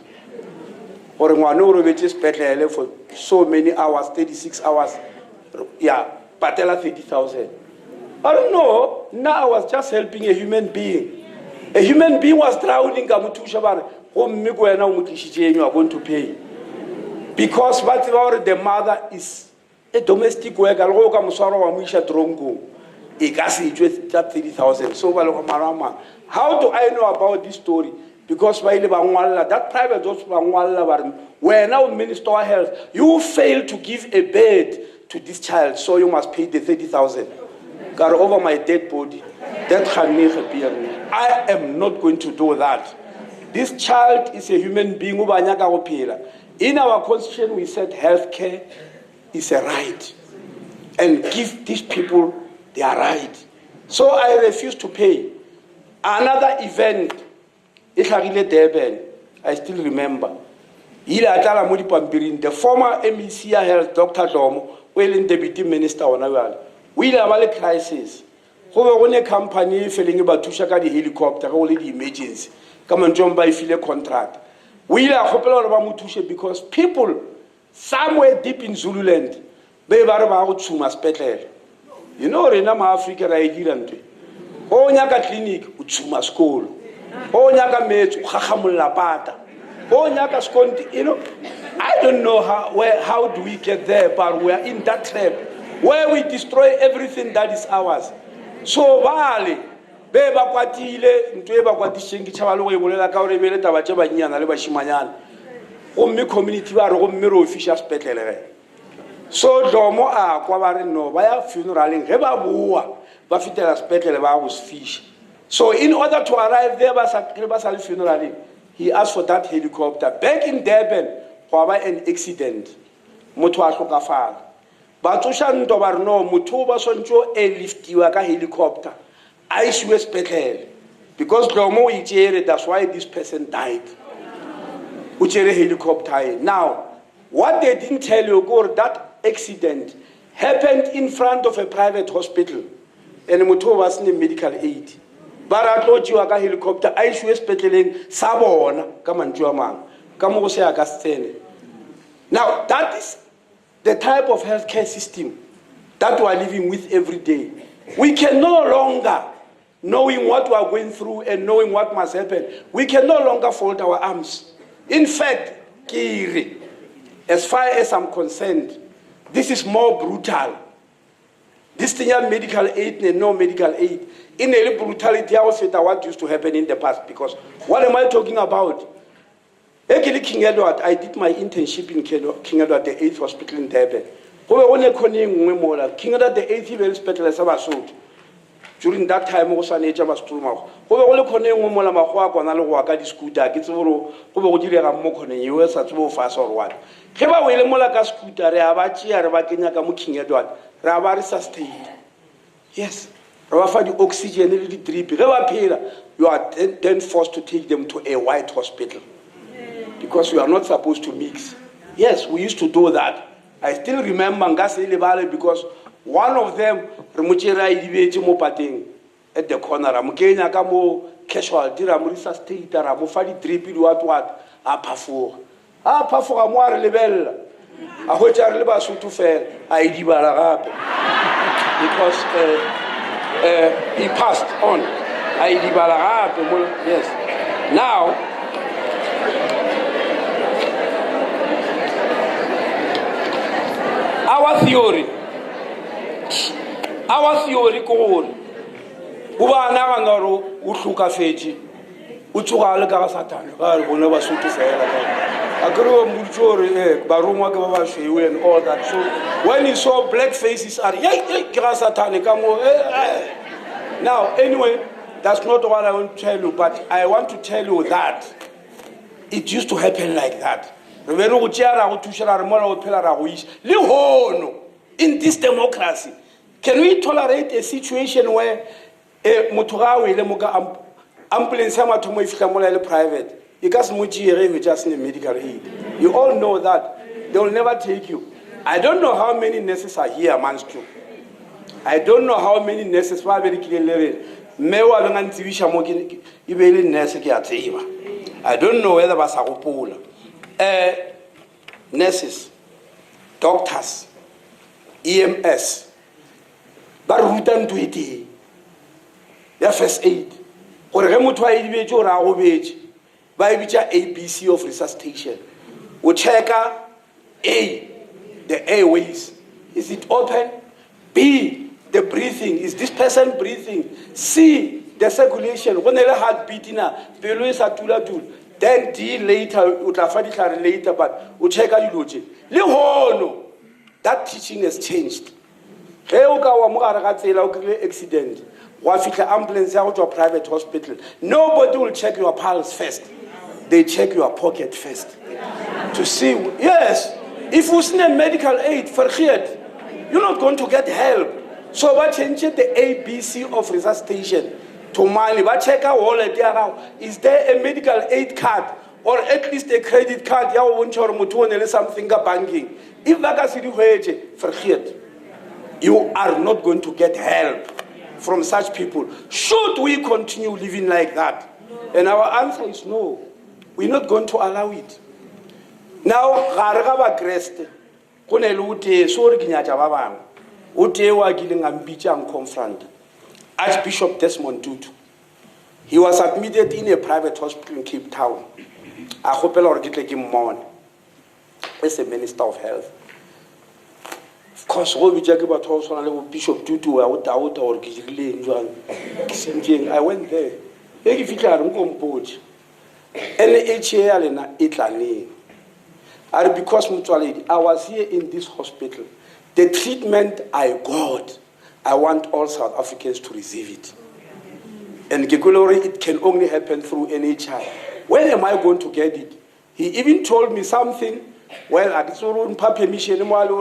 Or Mwano for so many hours, 36 hours. Yeah, Patella 30,000. I don't know. Now I was just helping a human being. A human being was drowning. You are going to pay. Because the mother is a domestic worker. So how do I know about this story? Because that private hospital, where now Minister of Health, you failed to give a bed to this child, so you must pay the 30,000. Got over my dead body. That can never be. I am not going to do that. This child is a human being. In our constitution, we said healthcare is a right. And give these people their right. So I refuse to pay. Another event, I still remember. The former MEC Health, Dr. Domo, in Deputy Minister on we have a crisis. Who a company filling about Tushaka the helicopter, only the emergency. Come and jump by fill a contract. We are popular about Mutusha because people somewhere deep in Zululand, they are about Sumas Petel. You know, Renama Africa, Nigerian. Oh, Nyaka Clinic, Utsuma School. Oh, Nyaka Mate, Hahamula Pata. Oh, Nyaka Sconti, you know. I don't know how do we get there, but we are in that trap where we destroy everything that is ours. so bale be ba kwatile ntwe ba kwatisheng ke tshaba le go e bolela ka gore bele taba tše bannyana le bashimanyana gomme community ba re gomme re official spetlele ge so Dlomo a kwa ba re no ba ya funeraleng ge ba boa ba fitela spetlele ba go fish. So in order to arrive there ba sa funeraleng, he asked for that helicopter. Back in Durban, go ba an accident. Motho a hlokafala. Ba tsoša ntwa ba re no motho ba swantšo airliftiwa ka helicopter. A isiwe spetlele. Because Dlomo o itšere, that's why this person died. O tšere helicopter. Now, what they didn't tell you, that accident happened in front of a private hospital. And motho was in medical aid. Bara tlojiwa ka helicopter a isiwe spetleleng sa bona ka mantswe a mang ka mo go se ya ka scene. Now that is the type of healthcare system that we are living with every day. We can no longer, knowing what we are going through and knowing what must happen, we can no longer fold our arms. In fact, Kiri, as far as I'm concerned, this is more brutal. This thing of medical aid and no medical aid. In a brutality, I will say that what used to happen in the past. Because what am I talking about? Actually, King Edward, I did my internship in King Edward the 8th Hospital in Durban. King Edward the 8th Hospital is about sold. During that time, also nature was too much. Over Coning Mola Mahua, and Alwaka, the scooter, gets over Mokon, US at so fast or what. Keba will Molaka scooter, Rabachi, Rabakina King Edward, Rabarisa State. Yes. Rafa the oxygen really drip. You are then forced to take them to a white hospital. Because we are not supposed to mix. Yes, we used to do that. I still remember Ngasi Libale because one of them, Remuchera Idiveji at the corner, Ramukenya Kamo, casualty, Ramurisa State, Ramufadi drip, what, Apafo. Apafo, Amwar Lebel. I hope I live as to fair, I did because he passed on. Yes. Now, our theory ko uba nagangaro utluka feji utsugale ka Satan ga re bona ba sutu fela ka akro mutshore ba rumwa ke ba shwewe and all that. So when he saw black faces are ka Satan ka mo now anyway, that's not what I want to tell you, but I want to tell you that it used to happen like that. In this democracy, can we tolerate a situation where ambulance private? You just need medical aid. You all know that they will never take you. I don't know how many nurses are here amongst you. I don't know how many nurses are very clearly. I don't know whether Basagopola. Nurses, doctors, EMS, but Rutan to it. Their first aid. Or Remutwa or Arovage, by which are ABC of resuscitation. We check A, the airways. Is it open? B, the breathing. Is this person breathing? C, the circulation. When the heart beating, then D later, later, but we check out. That teaching has changed. Accident. Ambulance out to a private hospital. Nobody will check your pulse first. They check your pocket first. To see, yes, if you see a medical aid for here, you're not going to get help. So what change the ABC of resuscitation to money? But check out all it there. Is there a medical aid card or at least a credit card? Ya won't or something banking. If that for here, you are not going to get help from such people. Should we continue living like that? And our answer is no. We're not going to allow it. Now, Garagaba Crest, Konelute, Sorginya Javang, Utewa Giling and Bicham confront Archbishop Desmond Tutu. He was admitted in a private hospital in Cape Town. I hope I'll get him more as a Minister of Health. because go bitša ke batho ba go tshwana le bo Bishop Tutu wa go tauta gore ke dirileng jwang ke sentšeng. I went there e ke fitlha re nkompotše NHA ya lena e tla neng are because motswaledi I was here in this hospital. The treatment I got, I want all South Africans to receive it. And it can only happen through NHI. When am I going to get it? He even told me something. Well, I didn't have permission, but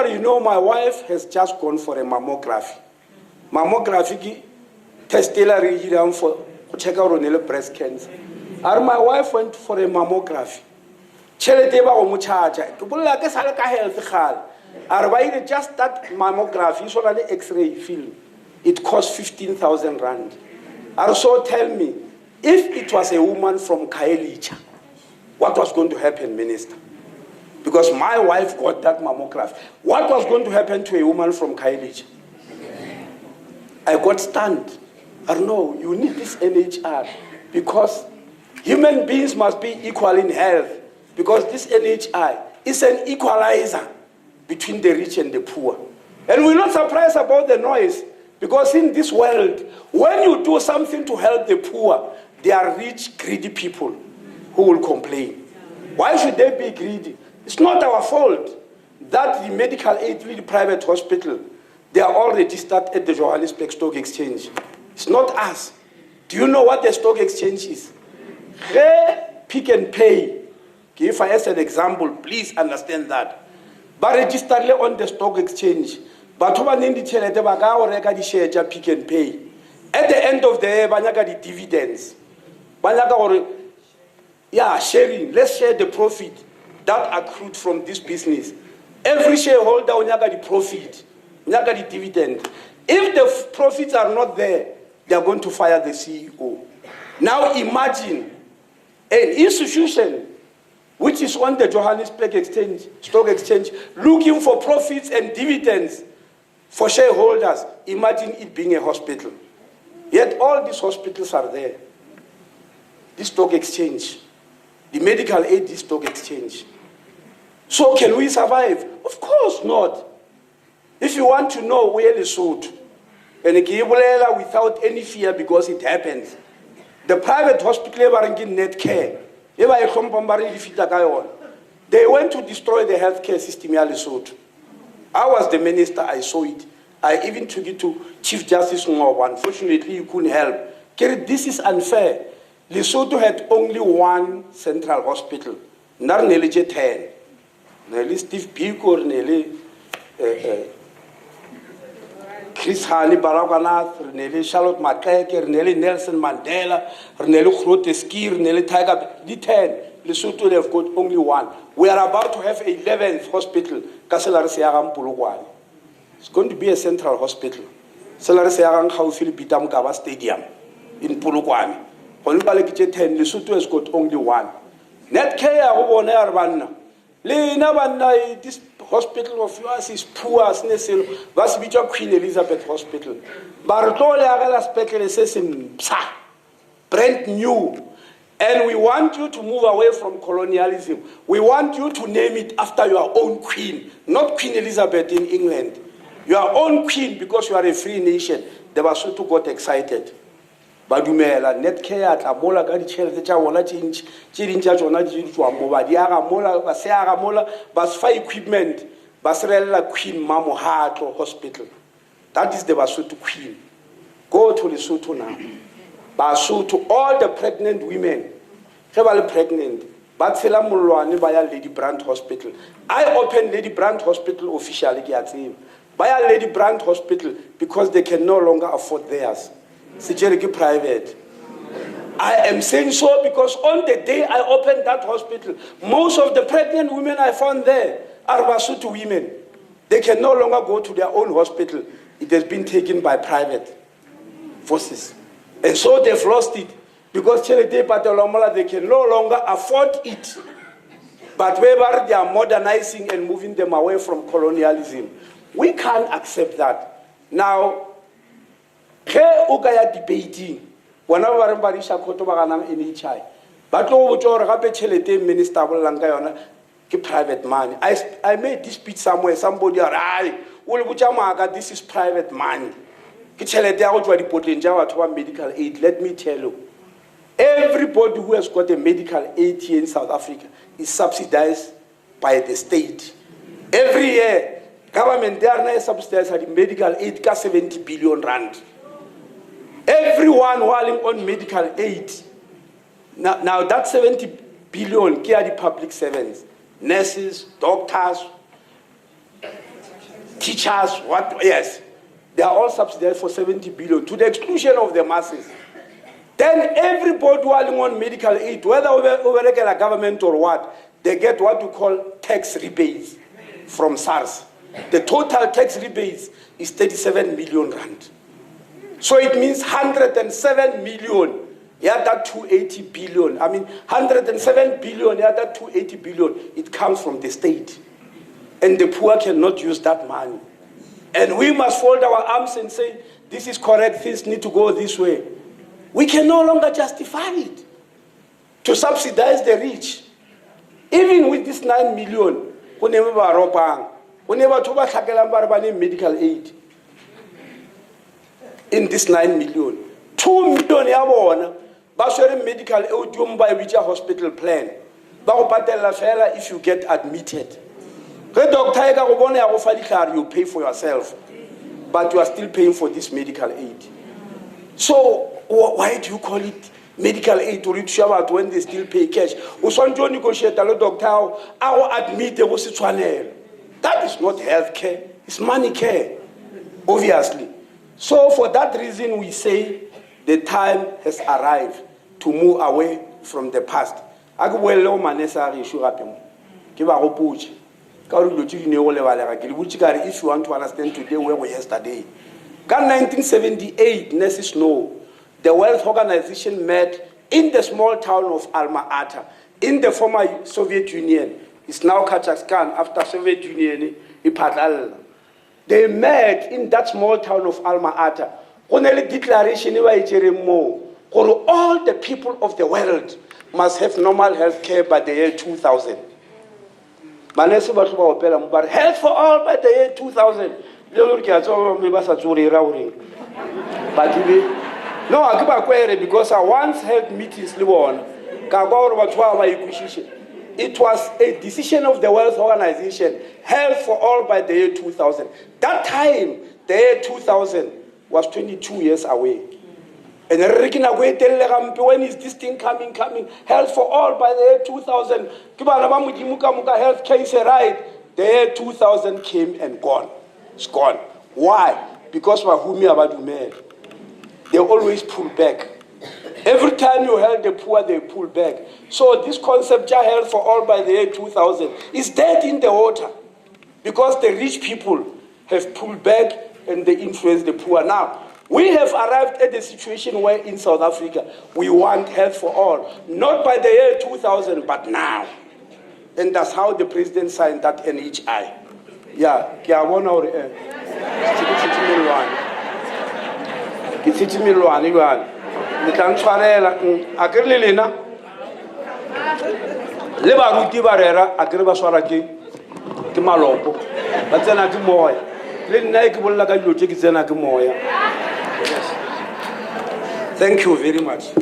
you know, my wife has just gone for a mammography. Mammography test for check out on breast cancer. And my wife went for a mammography. Just that mammography, so that X-ray film, it cost 15,000 rand. Also tell me, if it was a woman from Kaelicha, what was going to happen, Minister? Because my wife got that mammography. What was going to happen to a woman from Kaelicha? I got stunned. I don't know, you need this NHR because human beings must be equal in health because this NHI is an equalizer between the rich and the poor. And we're not surprised about the noise because in this world, when you do something to help the poor, they are rich, greedy people who will complain. Why should they be greedy? It's not our fault that the medical aid, the private hospital, they are all registered at the Johannesburg Stock Exchange. It's not us. Do you know what the stock exchange is? Pick and Pay. If I as an example, please understand that. But register on the stock exchange. But who need the share Pick and Pay. At the end of the year, banyaga the dividends. Banyaga sharing. Let's share the profit that accrued from this business. Every shareholder banyaga the profit, banyaga the dividend. If the profits are not there, they are going to fire the CEO. Now imagine an institution which is on the Johannesburg Stock Exchange, looking for profits and dividends for shareholders. Imagine it being a hospital. Yet all these hospitals are there. The stock exchange, the medical aid, the stock exchange. So can we survive? Of course not. If you want to know where the suit, and without any fear because it happens. The private hospital net care. They went to destroy the healthcare system. I was the minister, I saw it. I even took it to Chief Justice Ngobo. Unfortunately, you couldn't help. This is unfair. Lesotho had only one central hospital. Not nearly 10. Nearly Steve Biko, nearly Chris Hani Baraganath, Reneli Charlotte Makeke, Reneli Nelson Mandela, Reneli Groteski, Reneli Tiger, the 10. Lesotho, they've got only one. We are about to have 11th hospital, Kaselar Siaram Pulugwani. It's going to be a central hospital. Selar Siaram Haufili Bitam Gaba Stadium in Pulugwani. Honipalekite 10, Lesotho has got only one. Net care, this hospital of yours is poor as necessary. That's Queen Elizabeth Hospital. Bartole Hospital is brand new. And we want you to move away from colonialism. We want you to name it after your own queen, not Queen Elizabeth in England. Your own queen because you are a free nation. The Basotho got excited. Badumela net care at Amola got the Chawana change, Chirinja Jona Jituamova, Diara Mola, Baseara Mola, Basfa equipment, Basrella Queen Mamo Hato Hospital. That is the Basotho Queen. Go to Lesotho now. Basotho, all the pregnant women, heavily pregnant, Batsela Mulwane by Lady Brandt Hospital. I opened Lady Brandt Hospital officially, by a Lady Brandt Hospital because they can no longer afford theirs. Security private. I am saying so because on the day I opened that hospital, most of the pregnant women I found there are Basotho women. They can no longer go to their own hospital. It has been taken by private forces. And so they've lost it because they can no longer afford it. But wherever they are modernizing and moving them away from colonialism, we can't accept that. Now, debating whenever NHI, ba tlo go botsa gore gape tšhelete minister a bolelang ka yona ke private money. I made this speech somewhere, somebody are o le botsa maaka, this is private money. Ke tšhelete ya go tswa dipotleng tša batho ba medical aid. Let me tell you, everybody who has got a medical aid here in South Africa is subsidized by the state. Every year, government they are not subsidized the medical aid ka 70 billion rand. Everyone while on medical aid. Now that 70 billion are the public servants, nurses, doctors, teachers, what? Yes, they are all subsidized for 70 billion to the exclusion of the masses. Then everybody while on medical aid, whether over a government or what, they get what we call tax rebates from SARS. The total tax rebates is 37 million rand. So it means 107 million, yeah, that 280 billion. I mean, 107 billion, yeah, that 280 billion, it comes from the state. And the poor cannot use that money. And we must fold our arms and say, this is correct, things need to go this way. We can no longer justify it to subsidize the rich. Even with this 9 million, we never medical aid. In this 9 million, 2 million yabona baswere medical aid yung ba which hospital plan ba go patella fela if you get admitted. Ge doctor e ka go bona ya go fa ditlhare, you pay for yourself, but you are still paying for this medical aid. So why do you call it medical aid to reach out when they still pay cash? O swantse negotiate le doctor a go admit go se tshwanela. That is not health care, it's money care, obviously. So for that reason, we say the time has arrived to move away from the past. If you want to understand today where we were yesterday. In 1978, nurses know, the World Organization met in the small town of Alma-Ata, in the former Soviet Union. It's now Kazakhstan, after Soviet Union, they met in that small town of Alma-Ata. On a declaration, all the people of the world must have normal health care by the year 2000. But health for all by the year 2000. No, I keep query because I once held meetings. It was a decision of the World Organization, health for all by the year 2000. That time, the year 2000 was 22 years away. And when is this thing coming? Health for all by the year 2000. Health care is a right. The year 2000 came and gone. It's gone. Why? Because they always pull back. Every time you help the poor, they pull back. So this concept of health for all by the year 2000 is dead in the water because the rich people have pulled back and they influence the poor. Now, we have arrived at the situation where in South Africa, we want health for all. Not by the year 2000, but now. And that's how the president signed that NHI. Yeah, le tla ntshwarela a ke le lena le baruti ba rera a ke re ba swara ke malopo ba tsena ke moya le nna ke bolla ka dilo tse ke tsena ke moya. Thank you very much.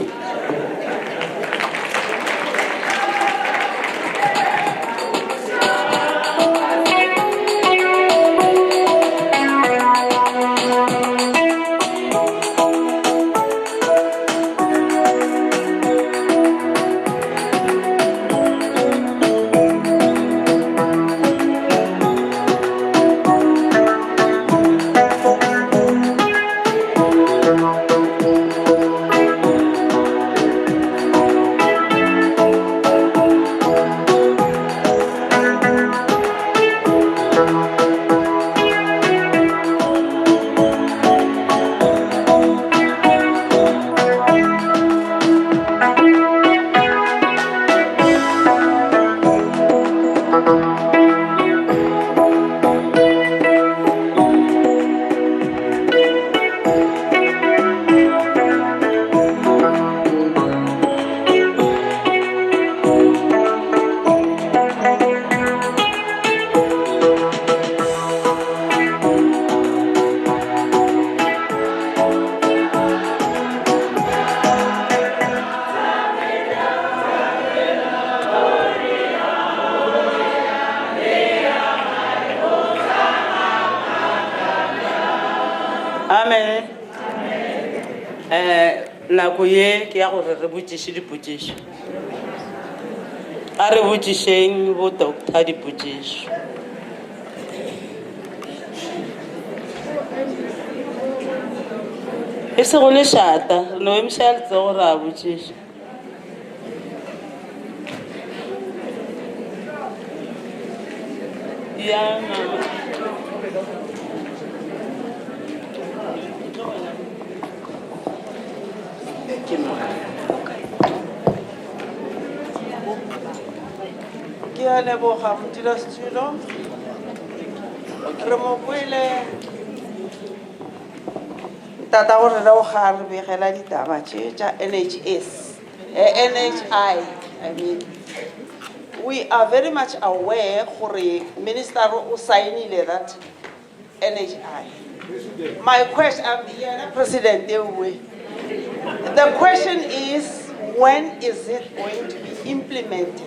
nako ye ke ya gore re botšiše dipotšišo a re botšišeng bo doctor dipotšišo. E se go le šata re no emiša ya letsa gore a botšiša. Ya mama ke a leboga modulasetulo re mo kwele tata gore re o ga re begela ditaba tše tša NHI. I mean, we are very much aware gore minister o signile that NHI. My question, President, the question is, when is it going to be implemented?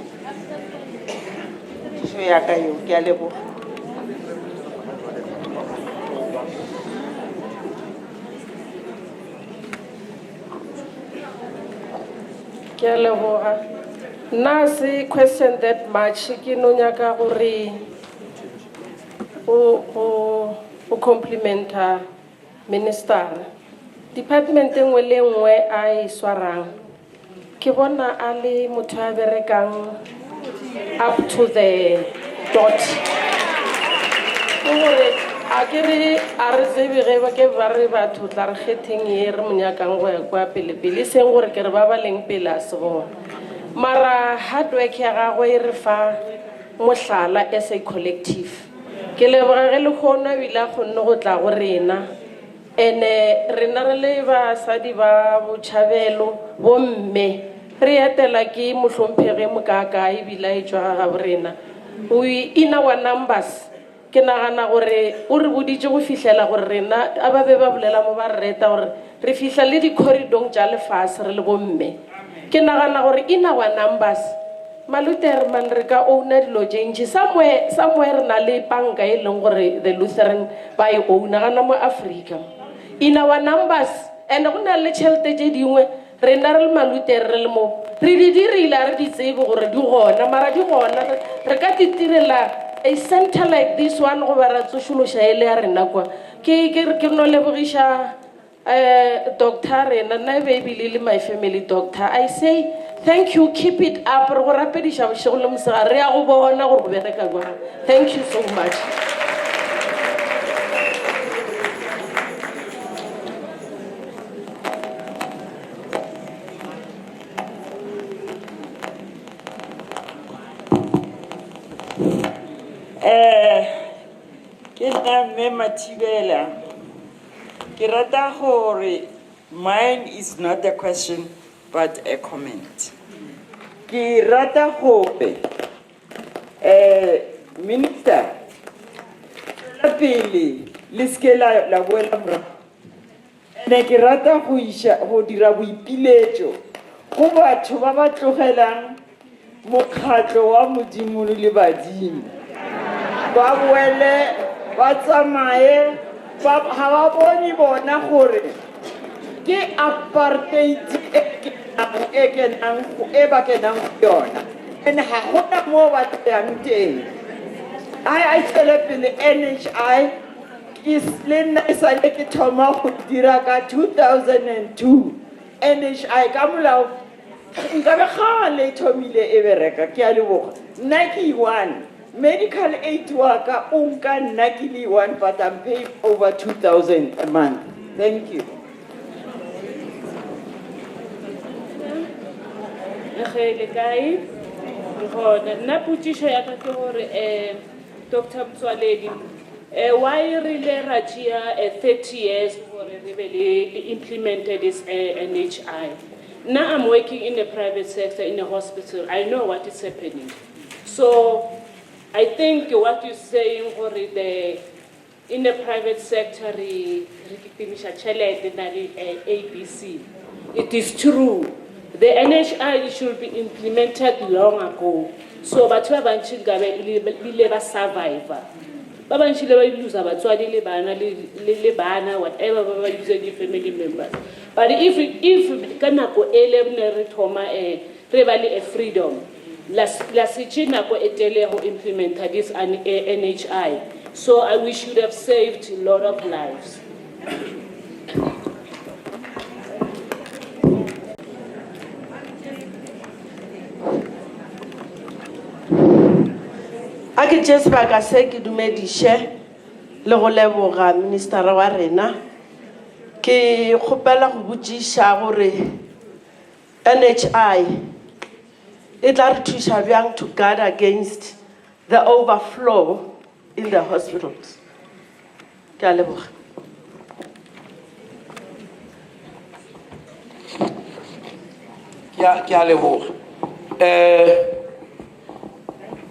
Nasi question that much ke no nyaka gore o complimenta minister department engwe le engwe a iswarang ke bona a le motho a berekang up to the dot gore a ke re a re tsebe ge ba ke ba re batho tla re kgetheng ye re monyakang go ya kwa pele seng gore ke re ba ba leng pele a se gona mara hard work ya gagwe e re fa mohlala as a collective ke leboga ge le gona bila gonne go tla go rena ene rena re le basadi ba botšhabelo bomme re etela ke mohlomphege mokaka e bila e tswa ga borena in our numbers ke nagana gore o re boditse go fihlela gore rena a ba be ba bolela mo ba reta gore re fihla le di-corridong tša lefase re le bomme ke nagana gore in our numbers Maluther man re ka owna dilo tšentši somewhere re na le panka e leng gore the Lutheran ba e owna gana mo Africa in our numbers and go na le tšhelete tše dingwe rena re le Maluther re le mo re di dirile re di tsebe gore di gona mara di gona re ka ditirela a center like this one go ba ra tsošološa ele ya rena kwa ke no lebogiša doctor rena na baby le my family doctor I say thank you, keep it up re go rapediša bošego le mosega re ya go bona gore go bereka kwa thank you so much. Ke nna mme Mathibela ke rata gore mine is not a question but a comment. Ke rata gore minister la pele le ske la boela morago ene ke rata go dira boipiletšo go batho ba ba tlogelang mokgatlo wa modimo le badimo ba boele ba tsamaye ga ba bone bona gore ke apartheid e ba kenang go yona ene ga gona mo ba yang teng a tšwele pele NHI le nna e sale ke thoma go dira ka 2002 NHI ka molao nkabe kgale e thomile e bereka ke a leboga nna ke one medical aid wa ka o nka nna ke le one but I'm paying over 2,000 a month. Thank you. Le kae gona nna putisho ya ka ke gore Dr. Mtswaledi why really rajia 30 years for re implemented this NHI. Now I'm working in the private sector in a hospital. I know what is happening. So I think what you're saying for in the private sector ABC, it is true. The NHI should be implemented long ago. So but we have survivor. ba bantšhile ba ilusa batswadi le bana whatever ba use di-family members. But if ka nako ele ne re thoma re ba le a freedom la sitše nako e tele go implementa this NHI, so we should have saved a lot of lives. a ke tše sebaka se ke dumediše le go leboga ministera wa rena ke kgopela go botšiša gore NHI e tla re thuša bjang to guard against the overflow in the hospitals. Ke a leboga. Ke a leboga.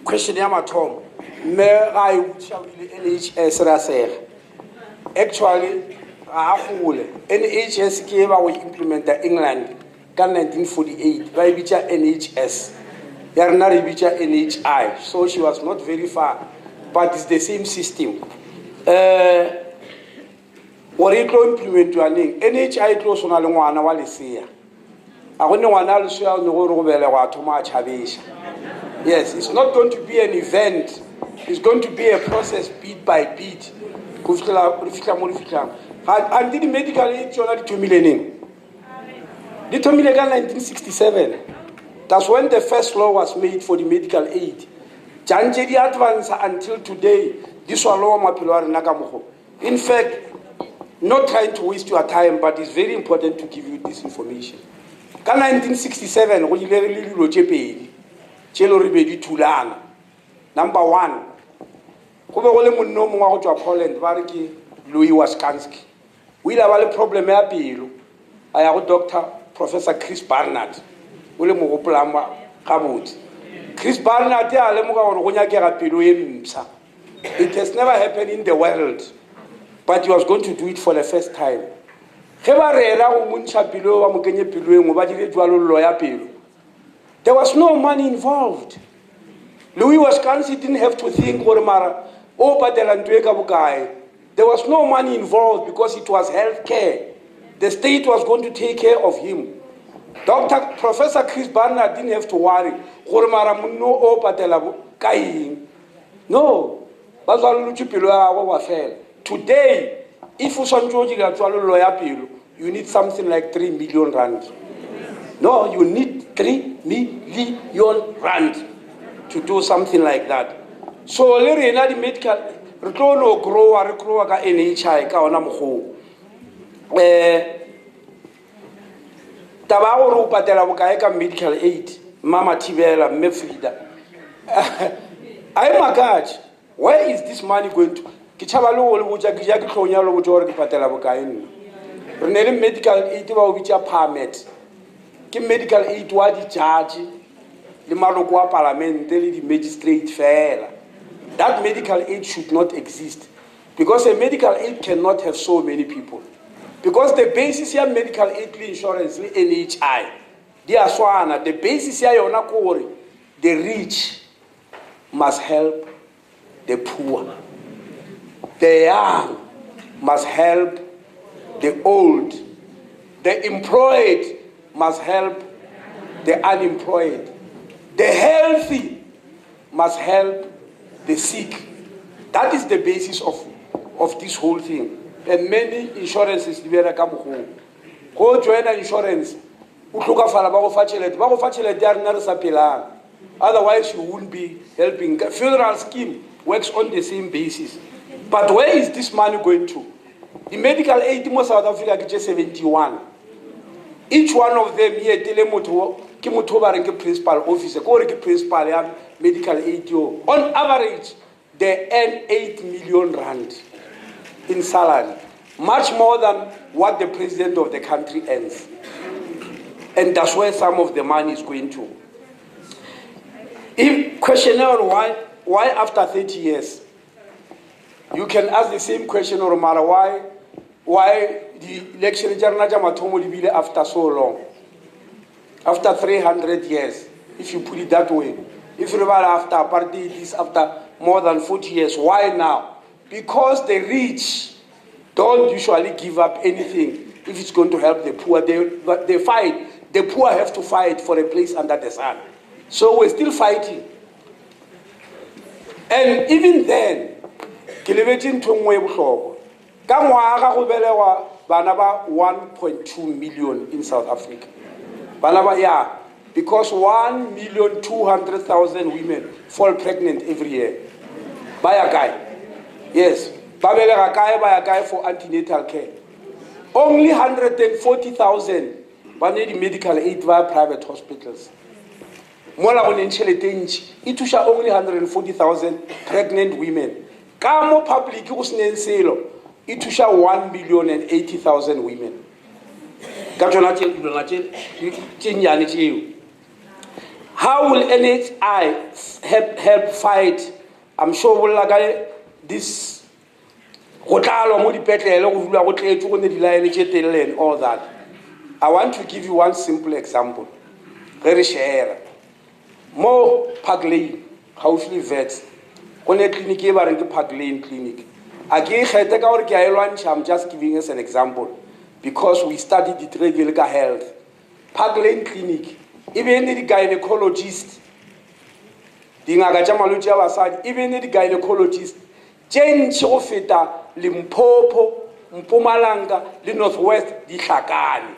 Question ya mathomo mme ga e botša o ile NHS ra sega actually ga a gole NHS ke e ba go implementa England ka 1948 ba e bitša NHS ya rena re bitša NHI, so she was not very far but it's the same system. Gore e tlo implementwa neng NHI e tlo swana le ngwana wa lesea a go ne ngwana a lesea o ne gore go belegwa a thoma a tšhabeša. Yes, it's not going to be an event. It's going to be a process bit by bit. And the medical aid journal to millennium. The 1967. That's when the first law was made for the medical aid. Janjedi advance until today. This was law Nakamuho. In fact, not trying to waste your time, but it's very important to give you this information. In 1967, when you Chelo ribedi tulana. Number one, go be go le monno mongwe go tswa Poland ba re ke Louis Waskanski. O ile ba le problem ya pelo. A ya go Dr. Professor Chris Barnard. O le mo go plamba ga botse. Chris Barnard ya le mo ga gore go nyakega pelo e mpsa. It has never happened in the world, but he was going to do it for the first time. Ge ba rera go montsha pelo ba mo kenye pelo engwe ba dire jwalo ya pelo. There was no money involved. Louis Waskansi didn't have to think, there was no money involved because it was health care. The state was going to take care of him. Professor Chris Barnard didn't have to worry. No. Today, if you need something like 3 million rand. No, you need 3 million rand to do something like that. So, the medical, we don't grow ka NHI ka ona mokgwa. Taba go patela bokae ka medical aid, Mama Tibela, Mefrida. I magaji, where is this money going to? Ke tšhaba le go le botša ke ja ke tlonya le botša gore ke patela bokae nna. Re ne le medical aid ba o bitša permit. Ke medical aid wa di judge le maloko wa parliament le di magistrate fela. That medical aid should not exist because a medical aid cannot have so many people. Because the basis of medical aid insurance le NHI di a swana. The basis ya yona ko gore the rich must help the poor. The young must help the old. The employed must help the unemployed. The healthy must help the sick. That is the basis of this whole thing. And many insurances go join an insurance. Otherwise, you wouldn't be helping. The federal scheme works on the same basis. But where is this money going to? The medical aid in South Africa is 71. Each one of them here, the principal officer, principal medical aid. On average, they earn 8 million rand in salary, much more than what the president of the country earns. And that's where some of the money is going to. If questionnaire on why after 30 years, you can ask the same question or matter why the election after so long, after 300 years, if you put it that way. If you remember after apartheid is after more than 40 years, why now? because the rich don't usually give up anything if it's going to help the poor. They fight. The poor have to fight for a place under the sun. So we're still fighting. And even then, Kileveti Tongwe Bushoko, Kamwaga Hubelewa, Banaba 1.2 million in South Africa. Banaba, yeah, because 1,200,000 women fall pregnant every year. By a guy. Yes. Babelega guy by a guy for antenatal care. Only 140,000 need medical aid via private hospitals. Mola on Incheletench, Itusha only 140,000 pregnant women. Kamo public usnen selo, Itusha 1,080,000 women. How will NHI help fight? I'm sure we'll like this and all that. I want to give you one simple example. Very share. More Park Lane, housely vets. When a clinic ever in the Park Lane clinic. Again, I'm just giving us an example because we studied the regular health. Park Lane Clinic, even the gynecologist, even the gynecologist, Jane Chofeta, Limpopo, Mpumalanga, the Northwest, the Shakani.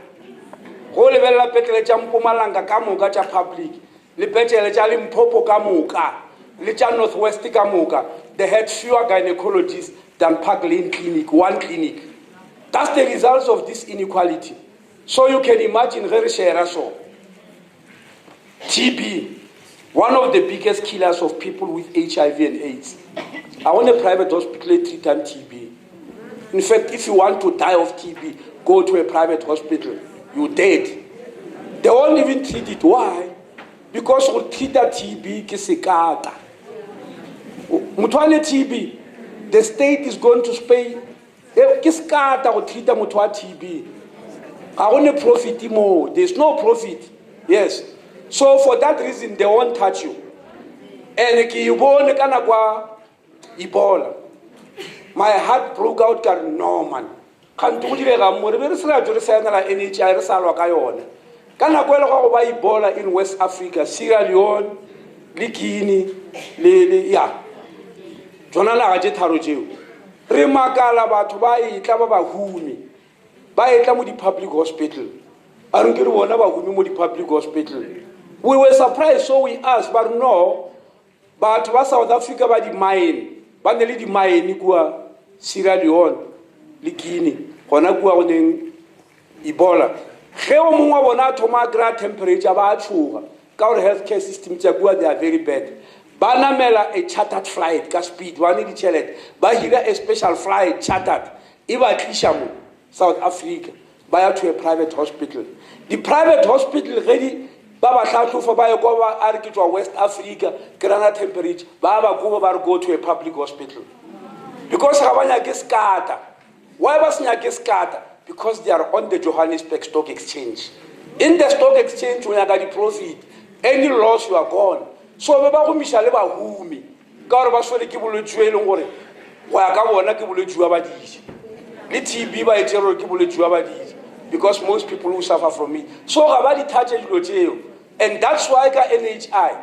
Holy Bella Peteleja Mpumalanga, Kamuga public, the Peteleja Limpopo Kamuka, Licha Northwest Kamuka, they had fewer gynecologists than Park Lane Clinic, one clinic. That's the results of this inequality. So you can imagine very so. TB, one of the biggest killers of people with HIV and AIDS. I want a private hospital to treat TB. In fact, if you want to die of TB, go to a private hospital. You're dead. They won't even treat it. Why? Because we treat that TB kisekata. Mutwane TB, the state is going to pay. Kisekata will treat the mutwa TB. I want a profit more. There's no profit. Yes. So for that reason, they won't touch you. And Ebola. My heart broke out. No man. Can't do it. Ebola in West Africa, Sierra Leone, Guinea, yeah. Jonala Ajetaro. Remakala Batubai, Tababa Humi. By a the public hospital. I don't get one about the public hospital. We were surprised, so we asked, but no. But was South Africa by the mine? But the mine, Nigua, Sierra Leone, Guinea, Honagua on Ebola. Heomunga wana tomagra temperature about sugar. Our healthcare system, they are very bad. Banamela a chartered flight, gas speed, one in the chalet. Bahira a special flight chartered. Iba Kishamu, South Africa, by to a private hospital. The private hospital ready. Baba Shatu for Bayogova, Arkitua, West Africa, Grana temperature, Baba go to a public hospital. Because Havana gets Carter. Why was Carter? Because they are on the Johannesburg Stock Exchange. In the stock exchange, when you got the profit, any loss you are gone. So Baba Mishaleba Humi, Garbasoli Kibulu Juelongore, Wakawana Kibulu Juabadis. TB by Terror Kibulu Juabadis. Because most people who suffer from it. So Rabadi touches jail. And that's why NHI.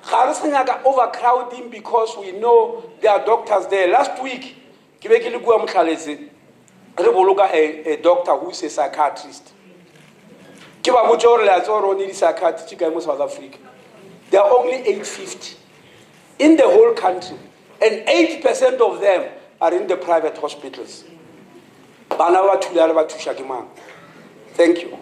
Harasanaga overcrowding because we know there are doctors there. Last week, a doctor who is a psychiatrist. There are only 850 in the whole country, and 80% of them are in the private hospitals. Thank you.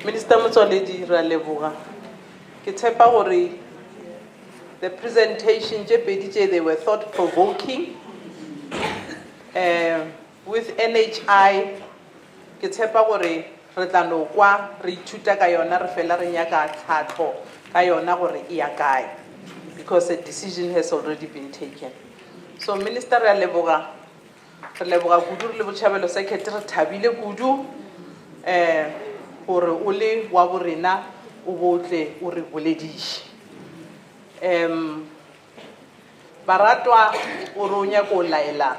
Minister Motsoaledi Raleboga, ke tshepa gore the presentation they were thought-provoking. With NHI, ke tshepa gore re tla no kwa re ithuta ka yona re fela re nyaka tlhatlo ka yona gore e ya kae, because a decision has already been taken. So Minister Raleboga, re leboga kudu re le botšhabelo sekete re thabile kudu gore o le wa borena o botle o re bolediše baratwa o re o nyaka o laela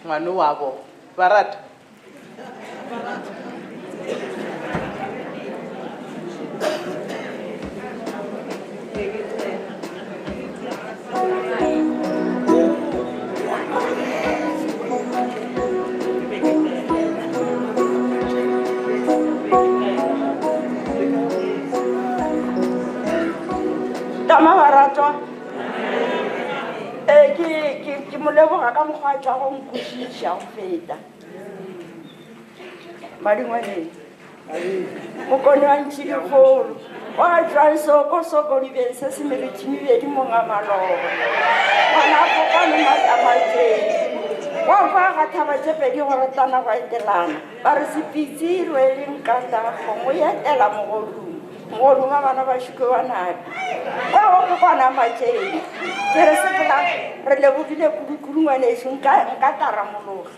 ngwane wabo barata tama baratwa ke moleboga ka mokgwa tla go nkwešiša go feta madingwaneng mokone wa ntši dikgolo wa tswang soko dibeng se semelethimibedi monga maloba ngwana kopane matamateng wa fa ga thaba tse pedi go ratana go etelana ba re sepitsi rweleng kata kgomo e etela mogodung a bana ba šuke wa nabe wa go kopana matšeng ke re sepela re lebogile kudu ngwanešo nka taramologa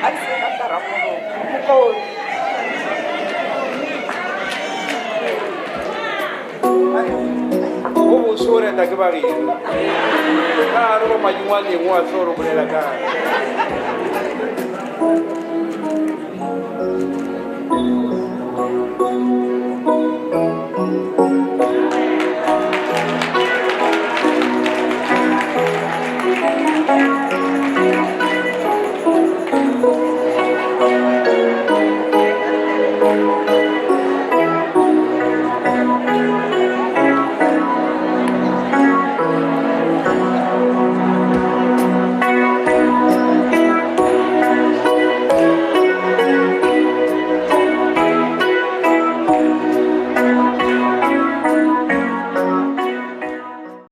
a ke se ka taramologa mokone o bose o reta ke bageno ka gare go madingwaneng wa tlo re bolela kae